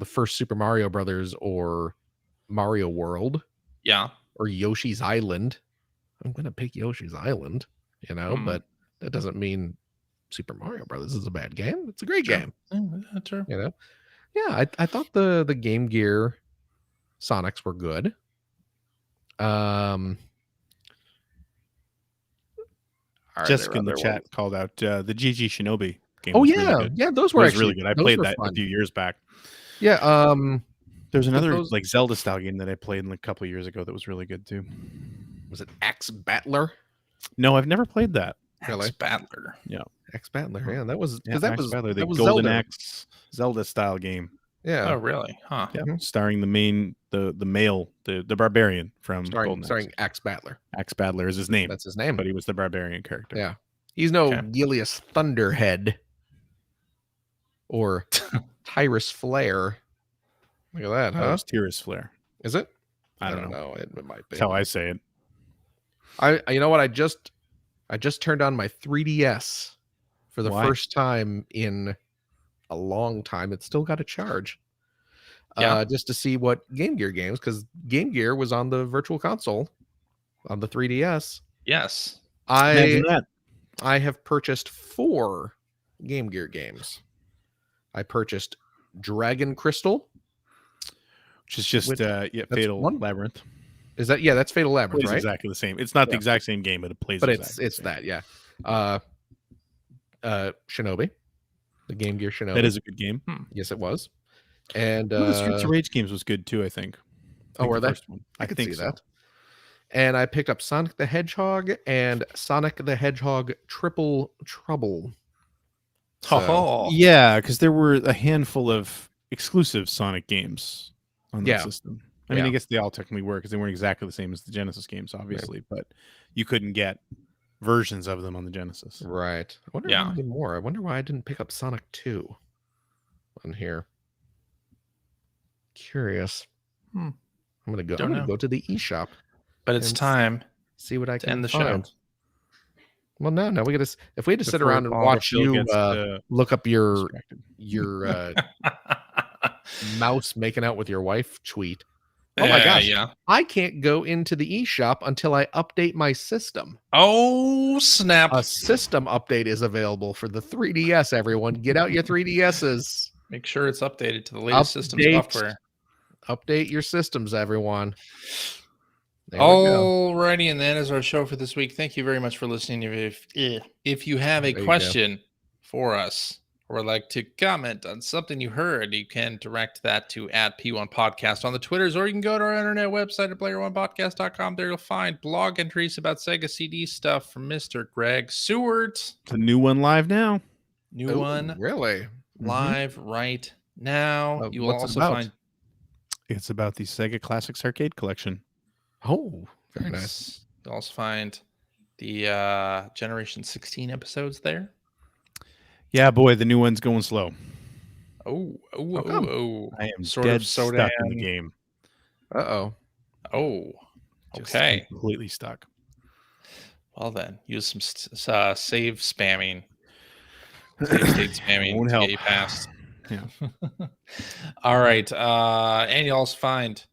first Super Mario Brothers or Mario World Yeah. or Yoshi's Island?" I'm gonna pick Yoshi's Island, but that doesn't mean Super Mario Brothers is a bad game. It's a great game, Yeah, true. Yeah, I thought the Game Gear Sonics were good. Jessica in the chat called out the GG Shinobi game. Oh was yeah, really good. yeah, those It were was actually really good. I those played were that fun. a few years back. Yeah, There's another those- like Zelda style game that I played a couple of years ago that was really good too. was it Axe Battler? No, I've never played that. Really? Axe Battler. Axe Battler, yeah, that was Yeah, because that Axe was Battler, the that was Golden Zelda. Axe Zelda style game. Yeah, Oh, really? Huh. Yeah, Mhm. starring the male, the barbarian from Golden starring Axe Battler. Axe Battler is his name, That's his name. but he was the barbarian character. Yeah, he's no Okay. Gilius Thunderhead or Tyrus Flare. Look at that, That huh? was Tyrus Flare. Is it? I don't know. It might be. That's how I say it. You know what? I just turned on my 3DS for the Why? first time in a long time. It's still got a charge. Yeah. Just to see what Game Gear games, because Game Gear was on the Virtual Console on the 3DS. Yes. Imagine that. I have purchased 4 Game Gear games. I purchased Dragon Crystal. Which is just Fatal one. Labyrinth. Is that that's Fatal Labyrinth, Plays right? exactly the same. It's not the Yeah. exact same game, but it plays. But exactly it's the same. that, yeah. Shinobi, the Game Gear Shinobi. That is a good game. Yes, it was. And One of the Streets of Rage games was good too. I think. were the they? first one. I could think see so. that. And I picked up Sonic the Hedgehog and Sonic the Hedgehog Triple Trouble. Oh, Yeah, because there were a handful of exclusive Sonic games on Yeah. that system. I mean, Yeah. I guess they all technically were because they weren't exactly the same as the Genesis games, obviously, but you couldn't get versions of them on the Genesis. Right. I wonder Yeah. if there's more. I wonder why I didn't pick up Sonic 2 on here. Curious. Hmm. I'm gonna Don't know. go to the eShop, but it's And time see what I to can end the find. show. Well, no, we gotta. If we had to sit Before around and Paul watch Phil you gets, look up your distracted. mouse making out with your wife tweet. Oh my gosh. Yeah. I can't go into the eShop until I update my system. Oh, snap. A system update is available for the 3DS, everyone. Get out your 3DSs. Make sure it's updated to the latest system Update. software. Update your systems, everyone. There we go. Alrighty, and that is our show for this week. Thank you very much for listening. If you have a There you go. question for us or would like to comment on something you heard, you can direct that to @P1Podcast on the Twitters, or you can go to our internet website at player1podcast.com. There you'll find blog entries about Sega CD stuff from Mr. Greg Seward. It's a new one live now. New Ooh, one Really? live right now. You will What's it also about? find It's about the Sega Classics Arcade Collection. Oh, very nice. You'll also find the Generation 16 episodes there. Yeah, boy, the new one's going slow. How come? I am Sort dead of stuck in the Sodan. game. Uh-oh. Oh, Just okay. completely stuck. Well then, use some save spamming. Save state spamming Won't to help. get you past. Yeah. All right. And you'll also find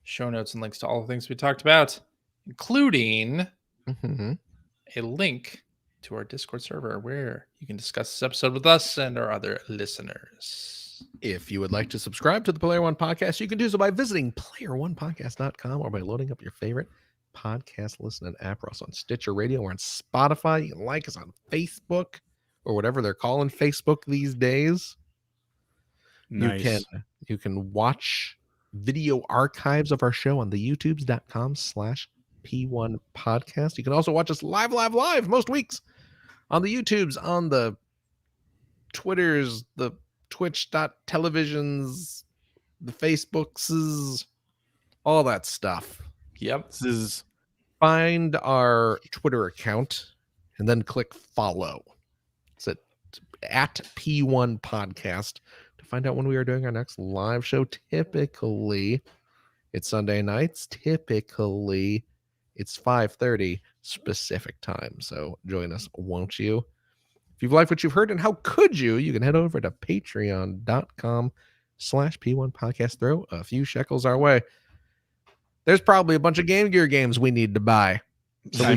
show notes and links to all the things we talked about, including Mhm. a link to our Discord server where you can discuss this episode with us and our other listeners. If you would like to subscribe to the Player One Podcast, you can do so by visiting player1podcast.com or by loading up your favorite podcast listening app. We're also on Stitcher Radio. We're on Spotify. You can like us on Facebook. or whatever they're calling Facebook these days. Nice. You can watch video archives of our show on the youtubes.com/P1 podcast. You can also watch us live most weeks on the YouTubes, on the Twitters, the Twitch.televisions, the Facebooks, all that stuff. Yep. This is Find our Twitter account and then click follow. It's at P1 podcast to find out when we are doing our next live show. Typically, it's Sunday nights. Typically, it's 5:30 specific time. So join us, won't you? If you've liked what you've heard, and how could you? You can head over to patreon.com/P1 podcast. Throw a few shekels our way. There's probably a bunch of Game Gear games we need to buy. so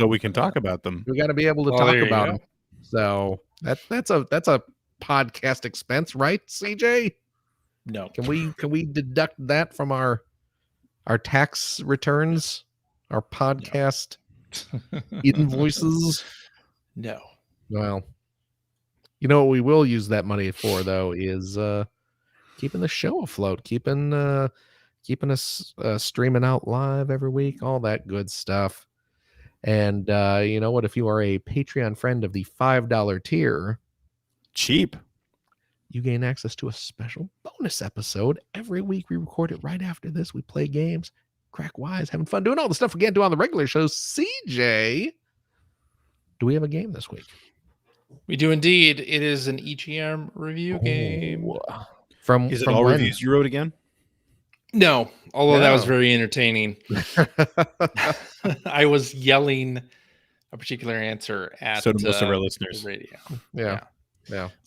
we can talk about them. We got to be able to talk about them. So that's a podcast expense, right, CJ? No. Can we deduct that from our tax returns, our podcast invoices? No. Well, you know what we will use that money for, though, is keeping the show afloat, keeping us streaming out live every week, all that good stuff. And you know what? If you are a Patreon friend of the $5 tier, Cheap. you gain access to a special bonus episode every week. We record it right after this. We play games, crack wise, having fun, doing all the stuff we can't do on the regular show. CJ, do we have a game this week? We do indeed. It is an EGM review game. Is it all when? reviews you wrote again? No, although that was No. very entertaining. I was yelling a particular answer at So do most of our the listeners. radio. Yeah.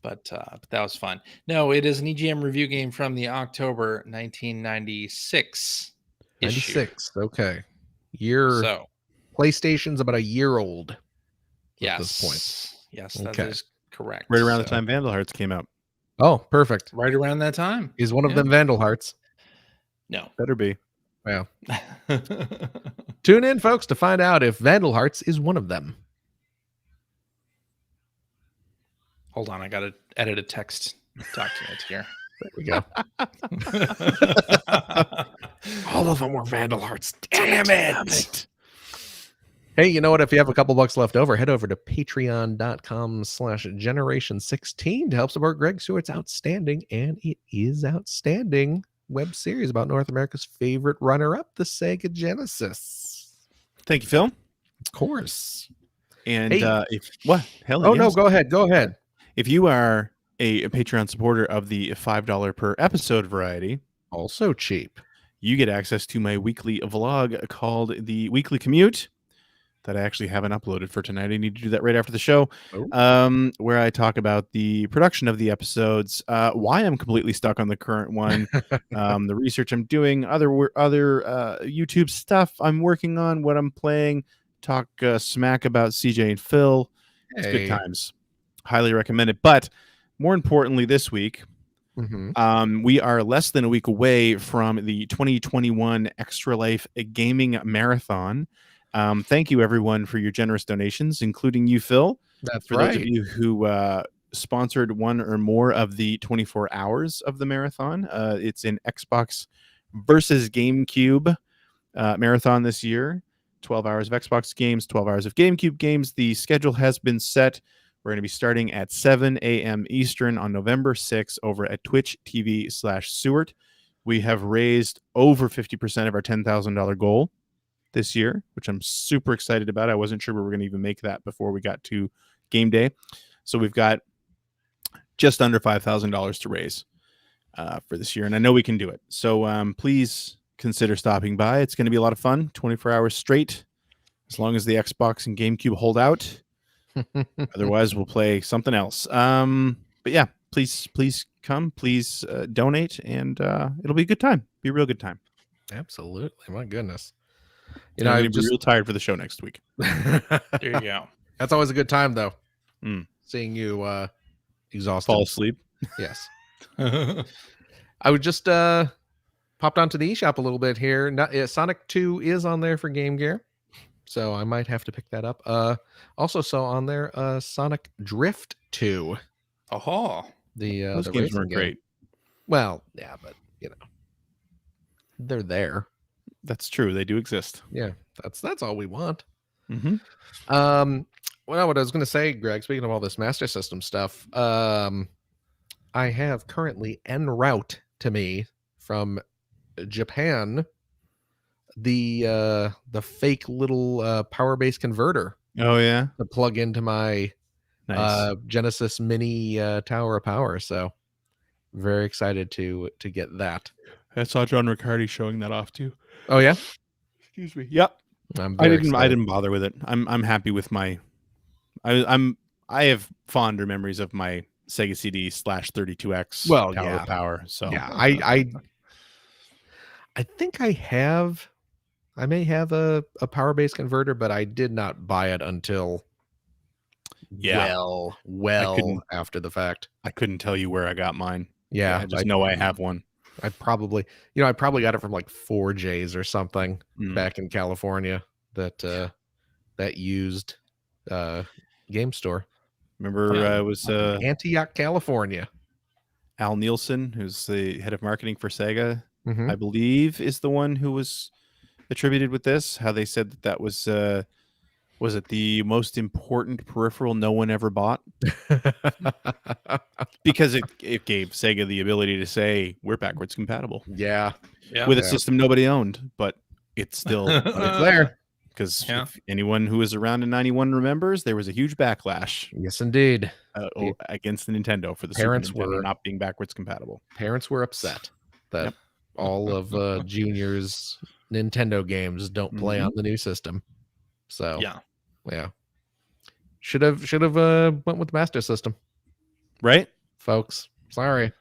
But that was fun. No, it is an EGM review game from the October 1996 issue. 96. Okay. Year. So, PlayStation's about a year old. yes. this point. Yes, that Okay. is correct. Right around the So, time Vandal Hearts came out. Oh, perfect. Right around that time. Is one of Yeah. them Vandal Hearts? No. Better be. Yeah. Tune in, folks, to find out if Vandal Hearts is one of them. Hold on, I got to edit a text document here. There we go. All of them were Vandal Hearts. Damn it. Hey, you know what? If you have a couple bucks left over, head over to patreon.com/generation16 to help support Greg Stewart's outstanding, and it is outstanding, web series about North America's favorite runner-up, the Sega Genesis. Thank you, Phil. Of course. And Hey. if what? Hell Oh, yes. no, go ahead. Go ahead. If you are a Patreon supporter of the $5 per episode variety, Also cheap. you get access to my weekly vlog called The Weekly Commute that I actually haven't uploaded for tonight. I need to do that right after the show, where I talk about the production of the episodes, why I'm completely stuck on the current one, the research I'm doing, other YouTube stuff I'm working on, what I'm playing, talk smack about CJ and Phil. It's good times. Highly recommend it. But more importantly, this week, we are less than a week away from the 2021 Extra Life Gaming Marathon. Thank you, everyone, for your generous donations, including you, Phil. That's for those of you who sponsored one or more of the 24 hours of the marathon. It's an Xbox versus GameCube marathon this year. 12 hours of Xbox games, 12 hours of GameCube games. The schedule has been set. We're going to be starting at 7 a.m. Eastern on November 6th over at Twitch TV/Seward. We have raised over 50% of our $10,000 goal this year, which I'm super excited about. I wasn't sure we were going to even make that before we got to game day. So we've got just under $5,000 to raise for this year, and I know we can do it. So please consider stopping by. It's going to be a lot of fun, 24 hours straight, as long as the Xbox and GameCube hold out. Otherwise, we'll play something else. But yeah, please come. Please donate, and it'll be a good time. Be a real good time. Absolutely. My goodness. You know, I'm going to be real tired for the show next week. There you go. That's always a good time, though. Seeing you exhausted. Fall asleep. Yes. I would just popped onto the eShop a little bit here. Sonic 2 is on there for Game Gear. so I might have to pick that up. Also saw on there Sonic Drift 2. Oh, Those The games racing weren't game. great. Well, yeah, but they're there. That's true. They do exist. Yeah, that's all we want. Mm-hmm. Well, what I was going to say, Greg, speaking of all this Master System stuff, I have currently en route to me from Japan the fake little power base converter Oh yeah, to plug into my nice. Genesis Mini Tower of Power. So very excited to get that. I saw John Riccardi showing that off too. Oh yeah, Excuse me. Yep. I'm I very didn't excited. bother with it. I'm happy with my. I have fonder memories of my Sega CD /32X Well, Tower yeah. of Power. So Yeah, I think I may have a power base converter, but I did not buy it until Yeah. well after the fact. I couldn't tell you where I got mine. Yeah, I just know I have one. I probably got it from like 4J's or something back in California that used game store. Remember, it was Antioch, California. Al Nielsen, who's the head of marketing for Sega, Mhm. I believe, is the one who was attributed with this. How they said that was it the most important peripheral no one ever bought? Because it gave Sega the ability to say we're backwards compatible. Yeah. With a system nobody owned, but it's still It's there. Because if anyone who was around in 91 remembers, there was a huge backlash Yes, indeed. Against the Nintendo for the Parents Super Nintendo were not being backwards compatible. Parents were upset that all of Junior's Nintendo games don't play on the new system. So yeah. Should have went with the Master System. Right? Folks. Sorry.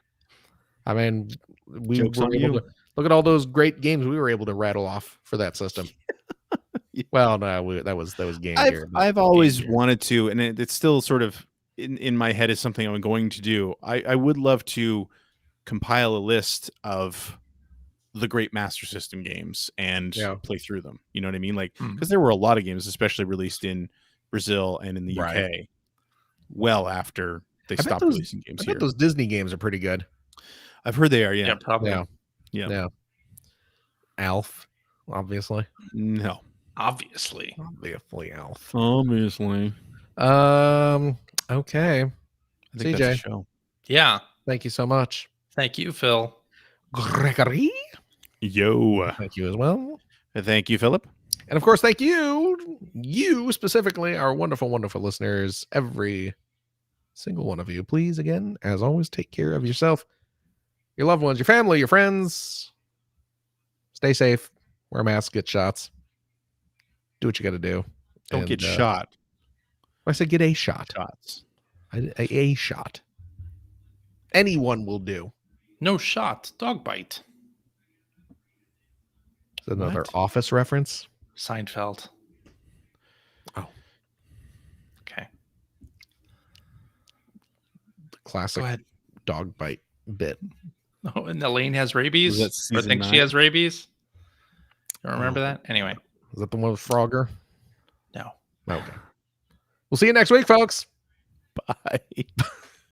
I mean, we Joke's were on able you. to look at all those great games we were able to rattle off for that system. Well, no, that was Game Gear. I've always wanted to, and it's still sort of in my head is something I'm going to do. I would love to compile a list of the great Master System games and play through them. You know what I mean? Like, because there were a lot of games, especially released in Brazil and in the UK, well after they stopped releasing games here. I bet those Disney games are pretty good. I've heard they are. Yeah, probably. Yeah. Alf, obviously. No. Obviously, Alf. Obviously. Okay. I think that's a show. Yeah. Thank you so much. Thank you, Phil. Gregory. Yo. Thank you as well. Thank you, Philip. And of course, thank you specifically, our wonderful, wonderful listeners, every single one of you. Please, again, as always, take care of yourself, your loved ones, your family, your friends. Stay safe. Wear masks. Get shots. Do what you got to do. Don't get shot. I said get a shot. Shots. A shot. Anyone will do. No shot. Dog bite. Is that another Office reference? Seinfeld. Oh. Okay. The classic dog bite bit. Oh, and Elaine has rabies? Or thinks she has rabies? You remember that? Anyway. Is that the one with Frogger? No. Okay. We'll see you next week, folks. Bye.